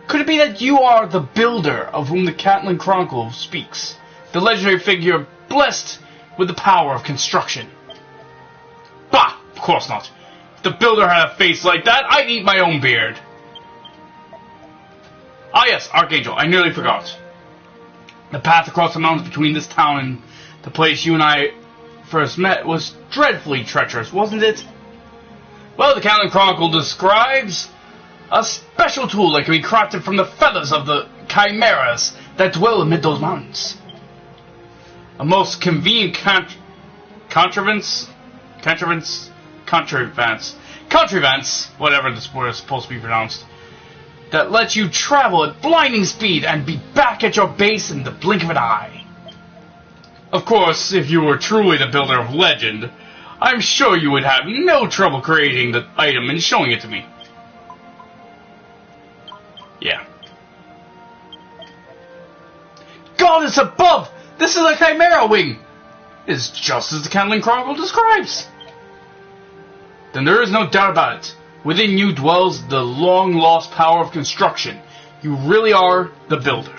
Could it be that you are the builder of whom the Catling Chronicle speaks? The legendary figure blessed with the power of construction? Bah! Of course not. If the builder had a face like that, I'd eat my own beard. Ah yes, Archangel, I nearly forgot. The path across the mountains between this town and the place you and I first met was dreadfully treacherous, wasn't it? Well, the Catling Chronicle describes a special tool that can be crafted from the feathers of the chimeras that dwell amid those mountains. A most convenient Contrivance, whatever this word is supposed to be pronounced, that lets you travel at blinding speed and be back at your base in the blink of an eye. Of course, if you were truly the builder of legend, I'm sure you would have no trouble creating the item and showing it to me. Yeah. Goddess above! This is a Chimera wing! It is just as the Candling Chronicle describes. Then there is no doubt about it. Within you dwells the long-lost power of construction. You really are the builder.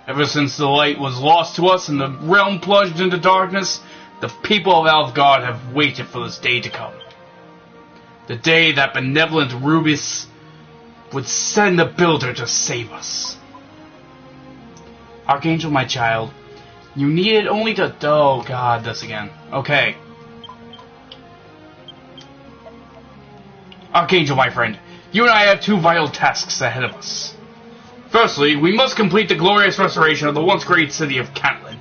Ever since the light was lost to us and the realm plunged into darkness, the people of Alfgard have waited for this day to come. The day that benevolent Rubis would send the builder to save us. Archangel, my child, you needed only to... Oh god, this again. Okay. Archangel, my friend, you and I have two vital tasks ahead of us. Firstly, we must complete the glorious restoration of the once great city of Catelyn.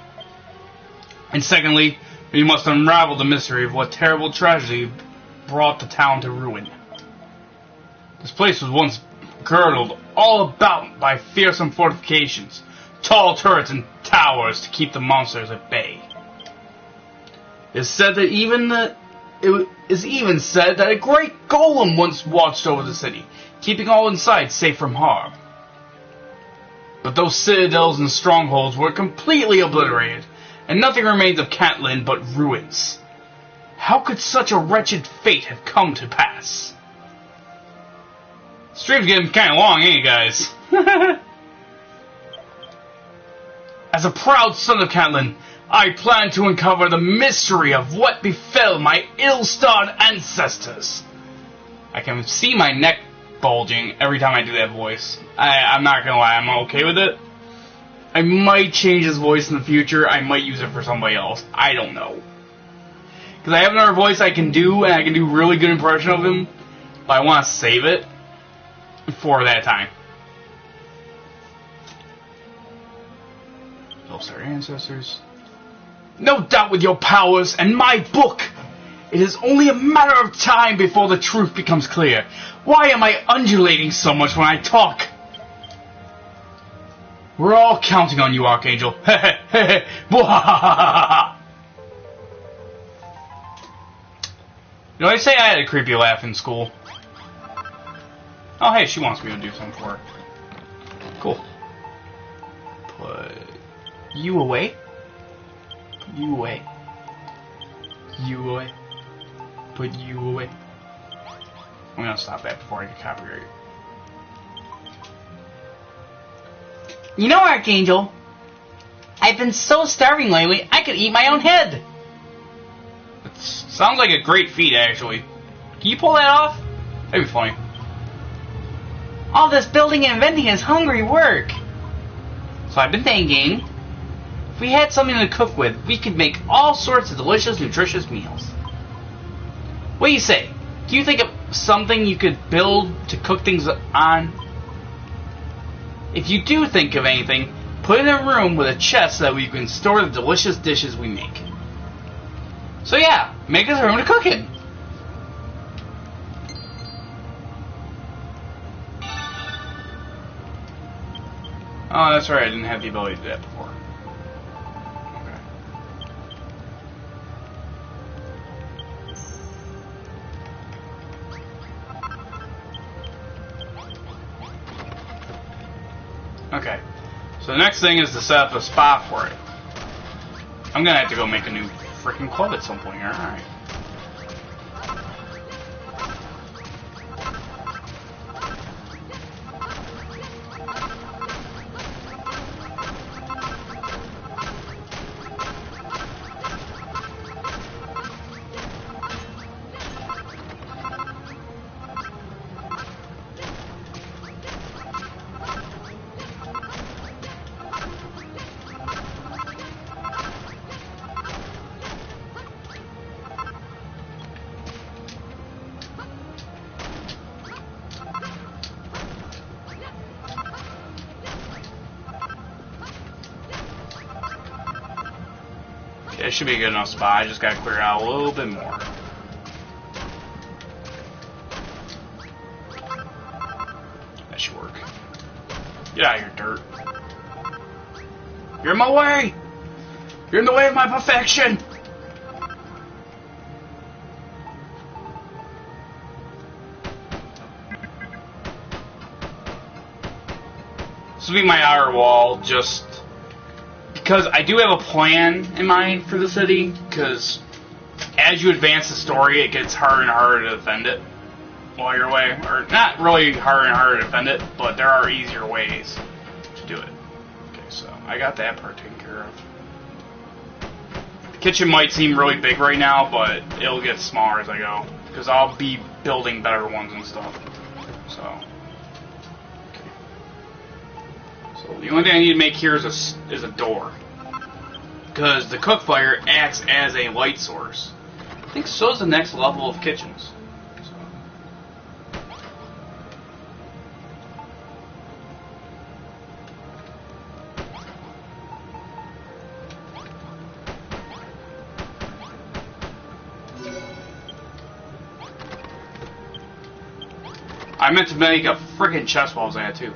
And secondly, we must unravel the mystery of what terrible tragedy brought the town to ruin. This place was once girdled all about by fearsome fortifications, tall turrets and towers to keep the monsters at bay. It is even said that a great golem once watched over the city, keeping all inside safe from harm. But those citadels and strongholds were completely obliterated, and nothing remains of Catelyn but ruins. How could such a wretched fate have come to pass? Stream's getting kind of long, ain't it, guys? As a proud son of Catelyn, I plan to uncover the mystery of what befell my ill-starred ancestors. I can see my neck bulging every time I do that voice. I'm not gonna lie, I'm okay with it. I might change his voice in the future. I might use it for somebody else. I don't know. Because I have another voice I can do, and I can do really good impression of him. But I want to save it for that time. Those are ancestors. No doubt with your powers and my book, it is only a matter of time before the truth becomes clear. Why am I undulating so much when I talk? We're all counting on you, Archangel. You know, I say I had a creepy laugh in school. Oh, hey, she wants me to do something for her. Cool. Put you away. Put you away. You away. Put you away. I'm gonna stop that before I get copyrighted. You know, Archangel, I've been so starving lately, I could eat my own head. It sounds like a great feat, actually. Can you pull that off? That'd be funny. All this building and inventing is hungry work. So I've been thinking, if we had something to cook with, we could make all sorts of delicious, nutritious meals. What do you say? Do you think of something you could build to cook things on? If you do think of anything, put it in a room with a chest so that we can store the delicious dishes we make. So yeah, make us a room to cook in. Oh, that's right, I didn't have the ability to do that before. Okay, so the next thing is to set up a spot for it. I'm gonna have to go make a new freaking club at some point here, alright. It should be a good enough spot. I just gotta clear out a little bit more. That should work. Get out of here, dirt. You're in my way! You're in the way of my perfection! This will be my outer wall, just because I do have a plan in mind for the city, because as you advance the story, it gets harder and harder to defend it while you're away. Or, not really harder and harder to defend it, but there are easier ways to do it. Okay, so I got that part taken care of. The kitchen might seem really big right now, but it'll get smaller as I go, because I'll be building better ones and stuff. So... the only thing I need to make here is a door, because the cook fire acts as a light source. I think so is the next level of kitchens. So. I meant to make a freaking chest while I was at it too.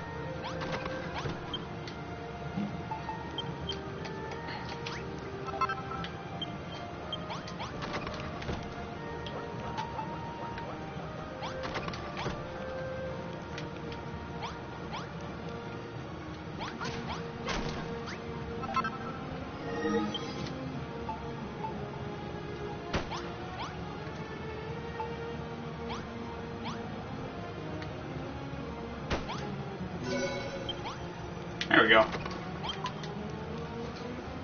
There we go.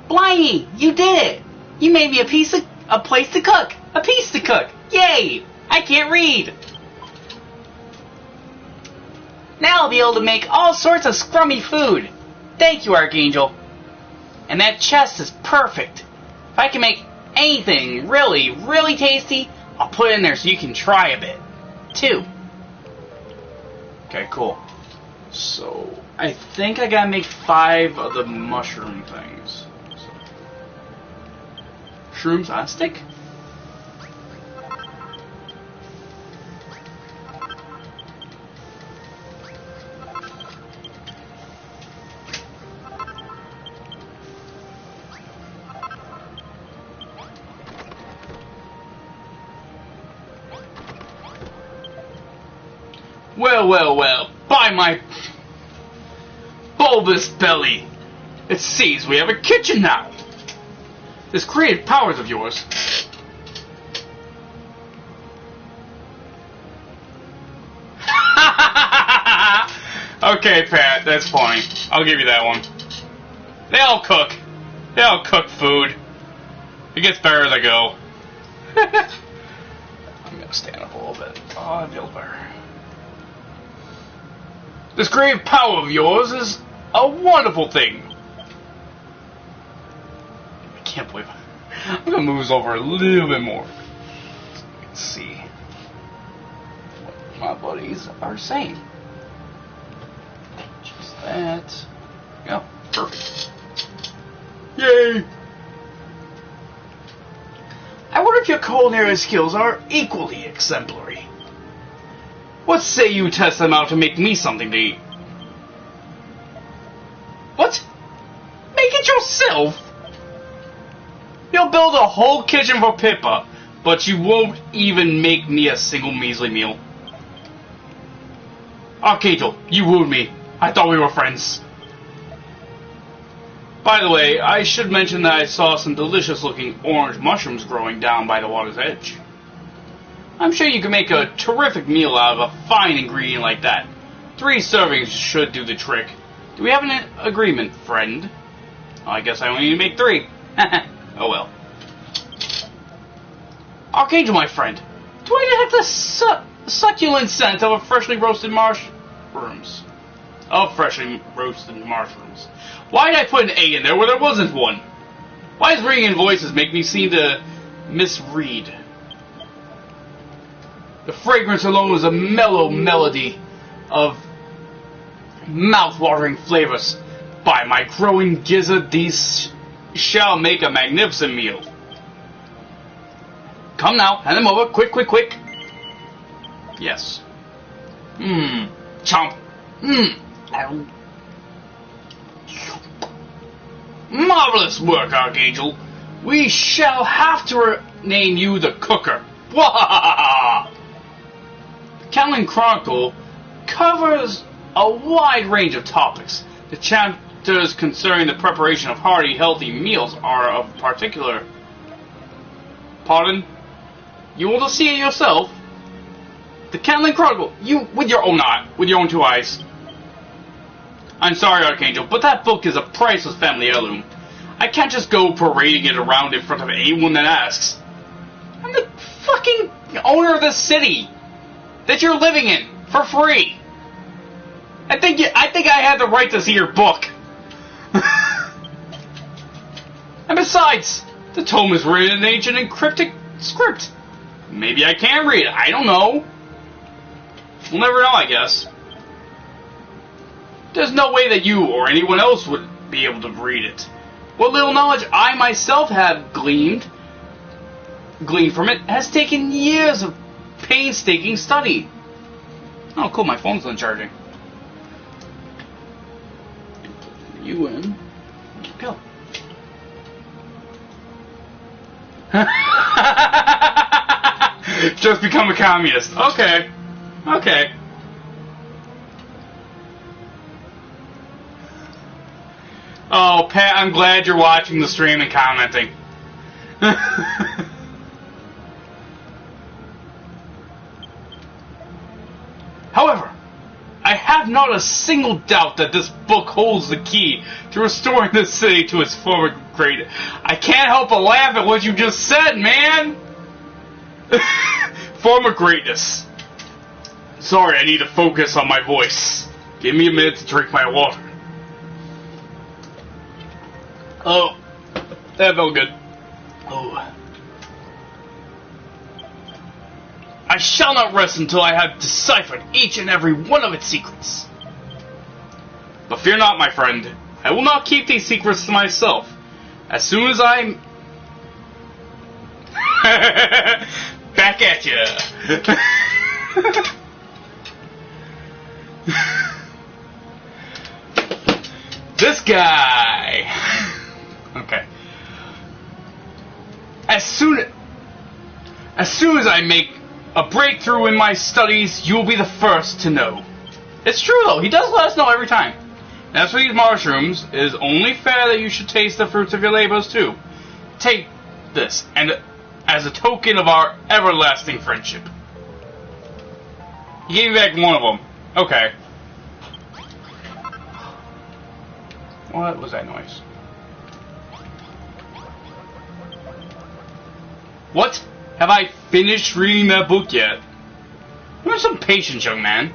Blimey, you did it! You made me a place to cook! A piece to cook! Yay! I can't read! Now I'll be able to make all sorts of scrummy food! Thank you, Archangel! And that chest is perfect! If I can make anything really, really tasty, I'll put it in there so you can try a bit, too. Okay, cool. So, I think I gotta make 5 of the mushroom things. So. Shrooms on a stick? Well, well, well, by my bulbous belly, it seems we have a kitchen now. This creative powers of yours. Okay, Pat, that's funny. I'll give you that one. They all cook. They all cook food. It gets better as I go. I'm gonna stand up a little bit. Oh, I feel better. This creative power of yours is a wonderful thing. I can't believe it. I'm gonna move this over a little bit more. So we can see what my buddies are saying. Just that. Yeah, perfect. Yay! I wonder if your culinary skills are equally exemplary. What say you test them out to make me something to eat? What? Make it yourself? You'll build a whole kitchen for Pippa, but you won't even make me a single measly meal. Archangel, you wooed me. I thought we were friends. By the way, I should mention that I saw some delicious-looking orange mushrooms growing down by the water's edge. I'm sure you can make a terrific meal out of a fine ingredient like that. 3 servings should do the trick. Do we have an agreement, friend? Well, I guess I only need to make 3. Oh well. Archangel, my friend, do I detect the succulent scent of a freshly roasted mushrooms? Why did I put an A in there where there wasn't one? Why does ringing voices make me seem to misread? The fragrance alone is a mellow melody of mouth-watering flavors. By my growing gizzard, these shall make a magnificent meal. Come now, hand them over. Quick, quick, quick. Yes. Chomp. Marvelous work, Archangel. We shall have to name you the Cooker. The Calendar Chronicle covers a wide range of topics. The chapters concerning the preparation of hearty, healthy meals are of particular... Pardon? You want to see it yourself? The Calendar Chronicle, you with your own eye, with your own two eyes. I'm sorry, Archangel, but that book is a priceless family heirloom. I can't just go parading it around in front of anyone that asks. I'm the fucking owner of this city that you're living in for free. I think I have the right to see your book. And besides, the tome is written in ancient and cryptic script. Maybe I can read it. I don't know. We'll never know, I guess. There's no way that you or anyone else would be able to read it. What little knowledge I myself have gleaned from it has taken years of painstaking study. Oh, cool, my phone's uncharging. You in. Go. Just become a communist. Okay. Okay. Oh, Pat, I'm glad you're watching the stream and commenting. However, I have not a single doubt that this book holds the key to restoring the city to its former greatness. I can't help but laugh at what you just said, man! Former greatness. Sorry, I need to focus on my voice. Give me a minute to drink my water. Oh, that felt good. Oh. I shall not rest until I have deciphered each and every one of its secrets. But fear not, my friend. I will not keep these secrets to myself. As soon as I'm... Back at ya. This guy. Okay. As soon as I make a breakthrough in my studies, you'll be the first to know. It's true though, he does let us know every time. And as for these mushrooms, it is only fair that you should taste the fruits of your labors too. Take this, and as a token of our everlasting friendship. He gave me back one of them. Okay. What was that noise? What? Have I finished reading that book yet? Have some patience, young man.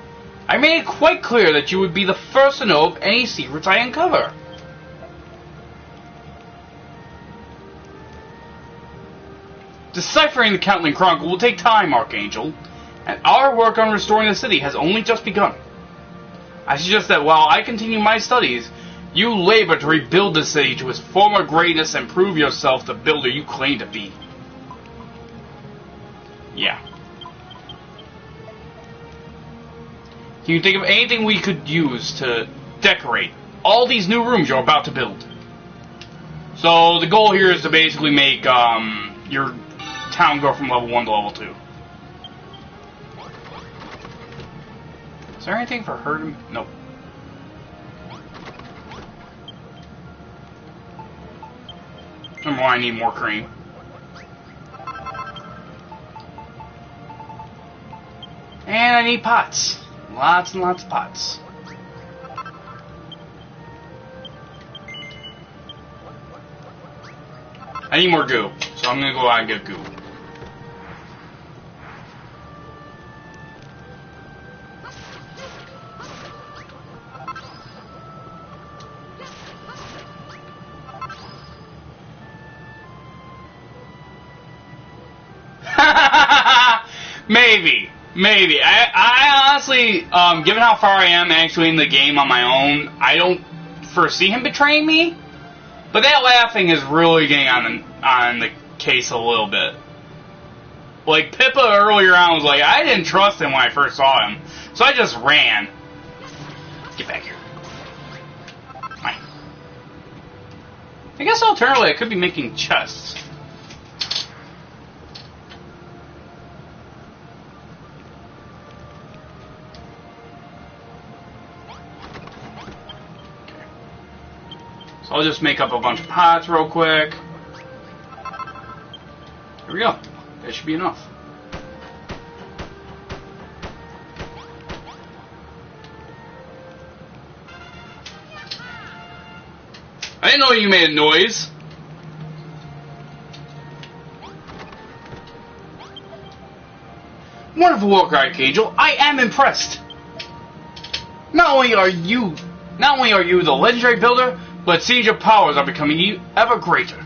I made it quite clear that you would be the first to know of any secrets I uncover. Deciphering the Calendar Chronicle will take time, Archangel, and our work on restoring the city has only just begun. I suggest that while I continue my studies, you labor to rebuild the city to its former greatness and prove yourself the builder you claim to be. Yeah. Can you think of anything we could use to decorate all these new rooms you're about to build? So the goal here is to basically make your town go from level 1 to level 2. Is there anything for her to... Nope. I need more cream. And I need pots. Lots and lots of pots. I need more goo, so I'm gonna go out and get goo. Maybe. I honestly, given how far I am actually in the game on my own, I don't foresee him betraying me. But that laughing is really getting on the case a little bit. Like, Pippa earlier on was like, I didn't trust him when I first saw him. So I just ran. Get back here. Fine. I guess alternatively I could be making chests. So I'll just make up a bunch of pots real quick. There we go. That should be enough. I didn't know you made a noise. Wonderful work, Archangel. I am impressed. Not only are you the legendary builder, but it seems your powers are becoming ever greater.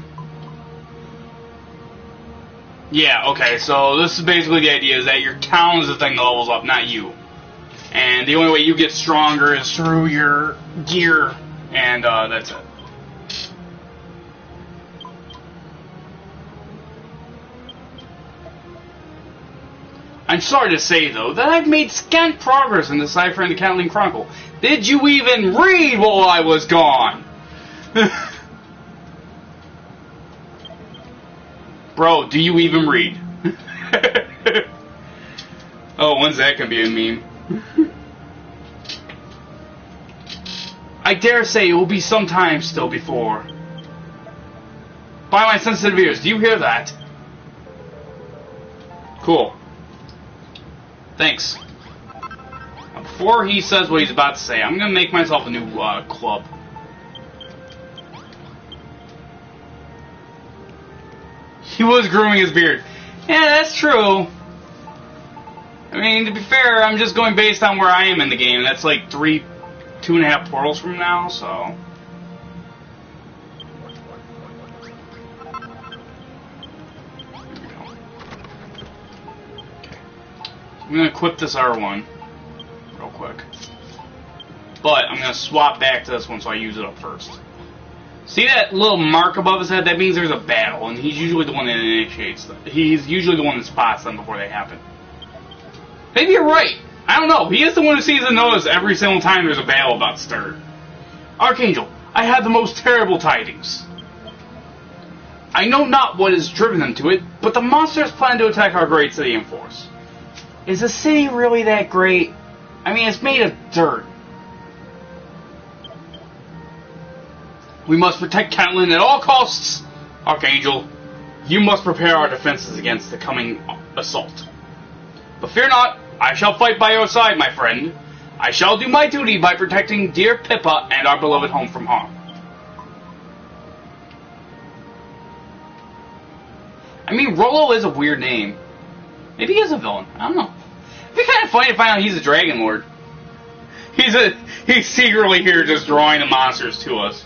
Yeah, okay, so this is basically the idea, is that your town is the thing that levels up, not you. And the only way you get stronger is through your gear, and that's it. I'm sorry to say, though, that I've made scant progress in deciphering the Catalan Chronicle. Did you even read while I was gone? Bro, do you even read? Oh, when's that gonna be a meme? I dare say it will be some time still before. By my sensitive ears, do you hear that? Cool. Thanks. Now, before he says what he's about to say, I'm gonna make myself a new club. He was grooming his beard. Yeah, that's true. I mean, to be fair, I'm just going based on where I am in the game. That's like 2.5 portals from now, so... I'm going to equip this R1 real quick. But I'm going to swap back to this one so I use it up first. See that little mark above his head? That means there's a battle, and he's usually the one that initiates them. He's usually the one that spots them before they happen. Maybe you're right. I don't know. He is the one who sees and knows every single time there's a battle about to start. Archangel, I have the most terrible tidings. I know not what has driven them to it, but the monsters plan to attack our great city in force. Is the city really that great? I mean, it's made of dirt. We must protect Catelyn at all costs. Archangel, you must prepare our defenses against the coming assault. But fear not, I shall fight by your side, my friend. I shall do my duty by protecting dear Pippa and our beloved home from harm. I mean, Rollo is a weird name. Maybe he is a villain. I don't know. It'd be kind of funny to find out he's a Dragon Lord. He's secretly here just drawing the monsters to us.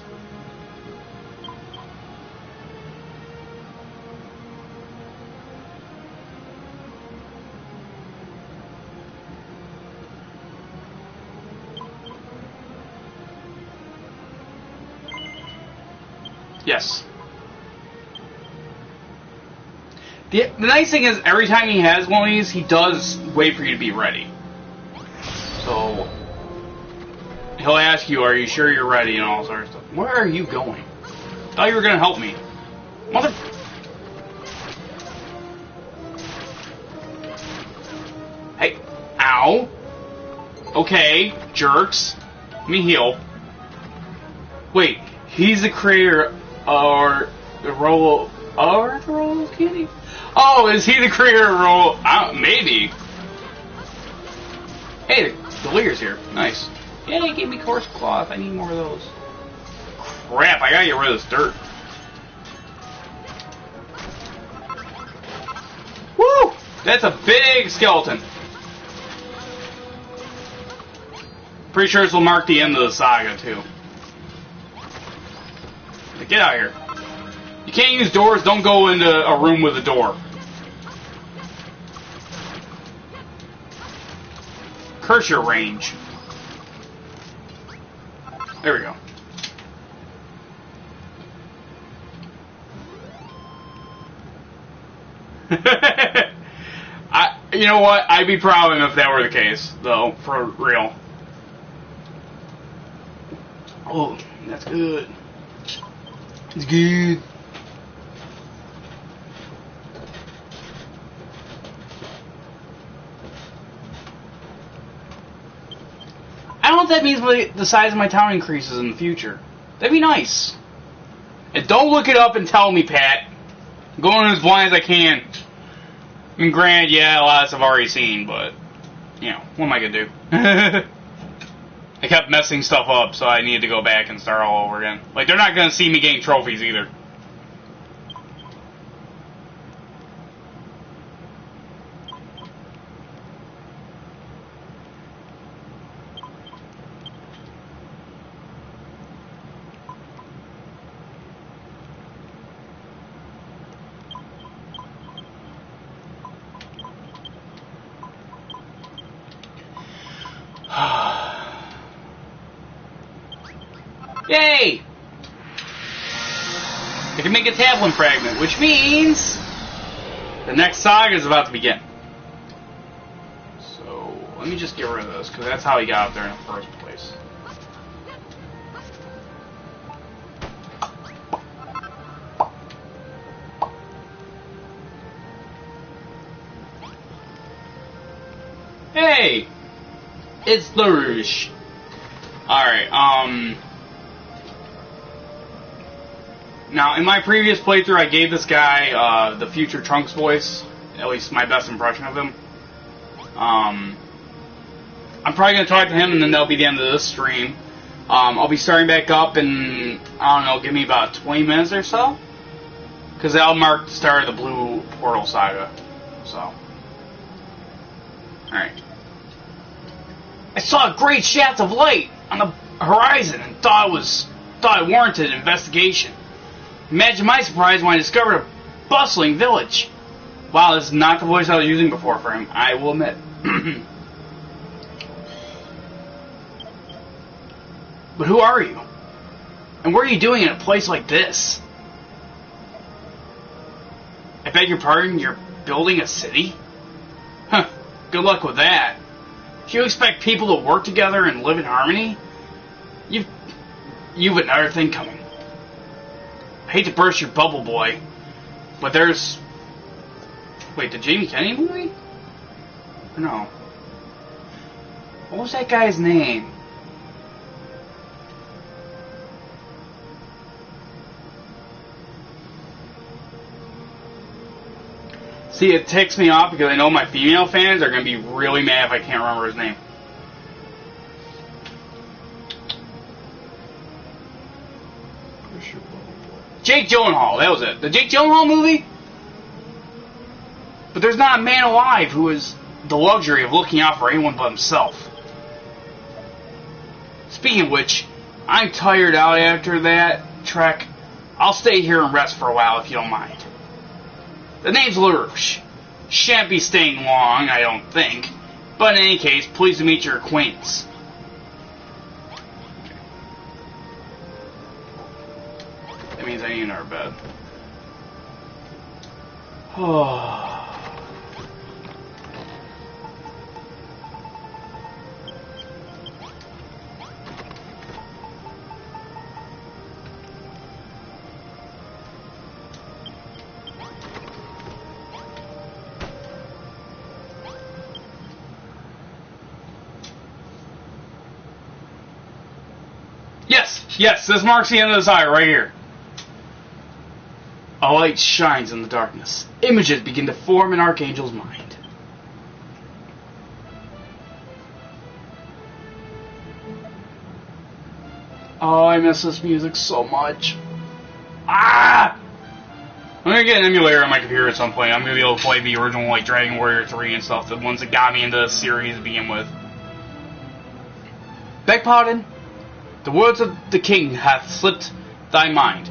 Yes. The nice thing is, every time he has one of these, he does wait for you to be ready. So, he'll ask you, are you sure you're ready, and all sorts of stuff. Where are you going? I thought you were going to help me. Mother... Hey. Ow. Okay, jerks. Let me heal. Wait, he's the creator or the Rollo... Or the Rollo Candy? Oh, is he the creator of Rollo? Maybe. Hey, the leader's here. Nice. Yeah, he gave me coarse cloth. I need more of those. Crap, I gotta get rid of this dirt. Woo! That's a big skeleton. Pretty sure this will mark the end of the saga, too. Get out of here. You can't use doors, don't go into a room with a door. Curse your range. There we go. You know what? I'd be proud of him if that were the case, though, for real. Oh, that's good. It's good. I don't know if that means the size of my town increases in the future. That'd be nice. And don't look it up and tell me, Pat. I'm going as blind as I can. I mean, granted, yeah, a lot of stuff I've already seen, but, you know, what am I going to do? I kept messing stuff up, so I needed to go back and start all over again. Like, they're not going to see me getting trophies either. Yay! I can make a tablet fragment, which means the next saga is about to begin. So, let me just get rid of this, because that's how he got up there in the first place. Hey! It's Lush. Alright, now, in my previous playthrough, I gave this guy, the future Trunks voice. At least my best impression of him. I'm probably going to talk to him, and then that'll be the end of this stream. I'll be starting back up in, I don't know, give me about 20 minutes or so. Because that'll mark the start of the Blue Portal Saga. So. Alright. I saw a great shaft of light on the horizon and thought it warranted an investigation. Imagine my surprise when I discovered a bustling village. Wow, this is not the voice I was using before for him, I will admit. But who are you? And what are you doing in a place like this? I beg your pardon, you're building a city? Huh, good luck with that. If you expect people to work together and live in harmony, you've another thing coming. I hate to burst your bubble, boy, but there's... Wait, the Jamie Kennedy movie? Or no. What was that guy's name? See, it ticks me off because I know my female fans are going to be really mad if I can't remember his name. Jake Gyllenhaal, that was it. The Jake Gyllenhaal movie? But there's not a man alive who has the luxury of looking out for anyone but himself. Speaking of which, I'm tired out after that trek. I'll stay here and rest for a while if you don't mind. The name's LaRouche. Shan't be staying long, I don't think. But in any case, pleased to meet your acquaintance. That means I need another bed. Oh. Yes, this marks the end of the saga right here. A light shines in the darkness. Images begin to form in Archangel's mind. Oh, I miss this music so much. Ah! I'm gonna get an emulator on my computer at some point. I'm gonna be able to play the original, like, Dragon Warrior 3 and stuff, the ones that got me into the series to begin with. Beg pardon? The words of the king hath slipped thy mind.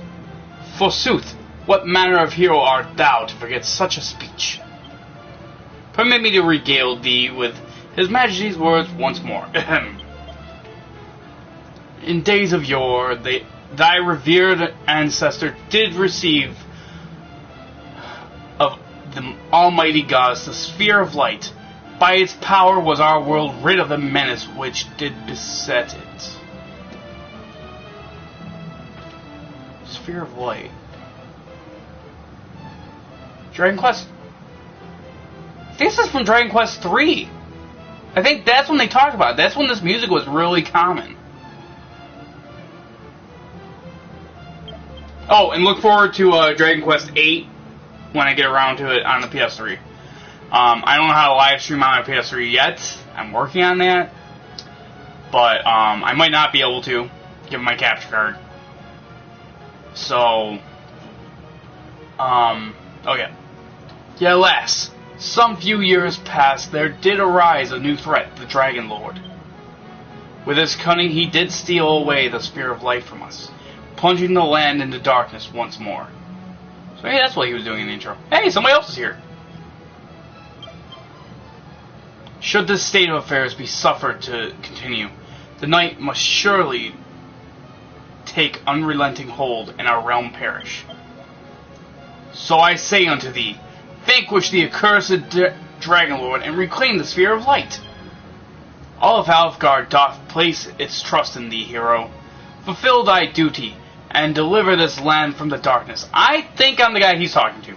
Forsooth, what manner of hero art thou to forget such a speech? Permit me to regale thee with his majesty's words once more. In days of yore, thy revered ancestor did receive of the almighty goddess, the sphere of light. By its power was our world rid of the menace which did beset it. Sphere of light. Dragon Quest. This is from Dragon Quest 3. I think that's when they talked about it. That's when this music was really common. Oh, and look forward to Dragon Quest 8 when I get around to it on the PS3. I don't know how to live stream on my PS3 yet. I'm working on that. But I might not be able to, given my capture card. So, okay. Yet alas, some few years past, there did arise a new threat, the Dragon Lord. With his cunning, he did steal away the Sphere of Light from us, plunging the land into darkness once more. So hey, that's what he was doing in the intro. Hey, somebody else is here. Should this state of affairs be suffered to continue, the night must surely take unrelenting hold, and our realm perish. So I say unto thee, vanquish the accursed Dragon Lord, and reclaim the Sphere of Light. All of Alfgard doth place its trust in thee, hero. Fulfill thy duty, and deliver this land from the darkness. I think I'm the guy he's talking to.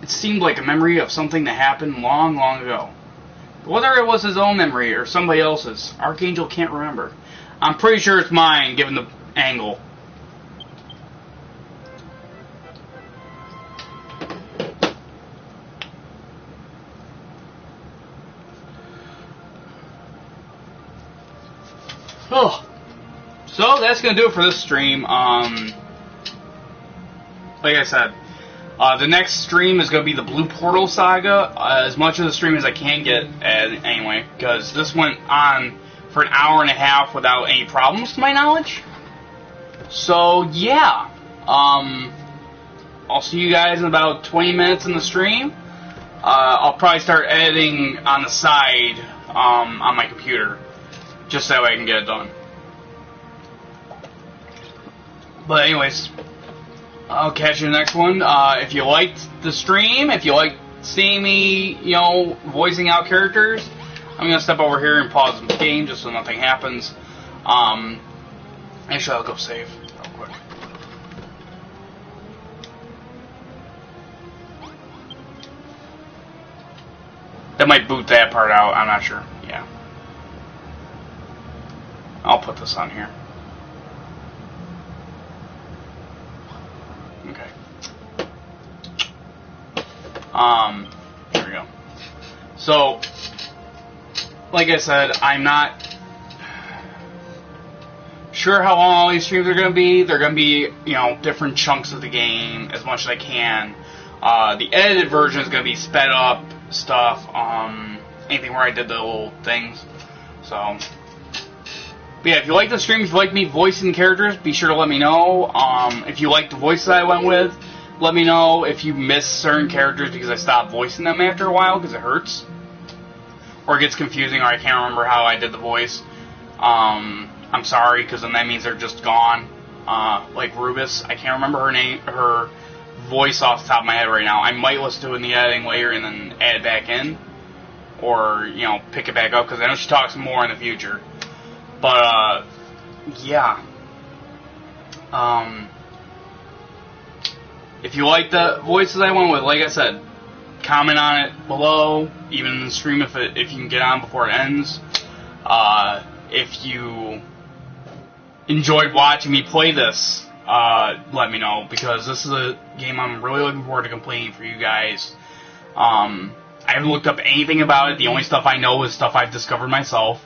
It seemed like a memory of something that happened long, long ago. But whether it was his own memory or somebody else's, Archangel can't remember. I'm pretty sure it's mine, given the angle. Oh. So that's gonna do it for this stream. Like I said, the next stream is gonna be the Blue Portal Saga. As much of the stream as I can get, anyway, because this went on for an hour and a half without any problems, to my knowledge. So yeah, I'll see you guys in about 20 minutes in the stream. I'll probably start editing on the side on my computer, just so I can get it done. But anyways, I'll catch you in the next one. If you liked the stream, if you like seeing me, voicing out characters, I'm going to step over here and pause the game just so nothing happens. Actually, I'll go save real quick. That might boot that part out, I'm not sure. Yeah. I'll put this on here. Okay. Here we go. So, like I said, I'm not sure how long all these streams are going to be. They're going to be, different chunks of the game as much as I can. The edited version is going to be sped up stuff. Anything where I did the little things. So, but yeah, if you like the stream, if you like me voicing characters, be sure to let me know. If you like the voices I went with, let me know. If you miss certain characters because I stopped voicing them after a while because it hurts. Or it gets confusing, or I can't remember how I did the voice. I'm sorry, because then that means they're just gone. Like Rubus, I can't remember her voice off the top of my head right now. I might listen to it in the editing later and then add it back in, or pick it back up because I know she talks more in the future. But yeah. If you like the voices I went with, like I said, comment on it below, even in the stream if you can get on before it ends. If you enjoyed watching me play this, let me know, because this is a game I'm really looking forward to completing for you guys. I haven't looked up anything about it. The only stuff I know is stuff I've discovered myself.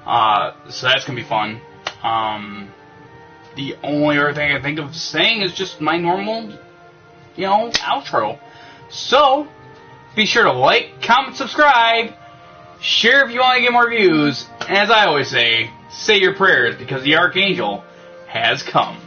So that's going to be fun. The only other thing I can think of saying is just my normal, outro. So, be sure to like, comment, subscribe, share if you want to get more views, and as I always say your prayers because the Archangel has come.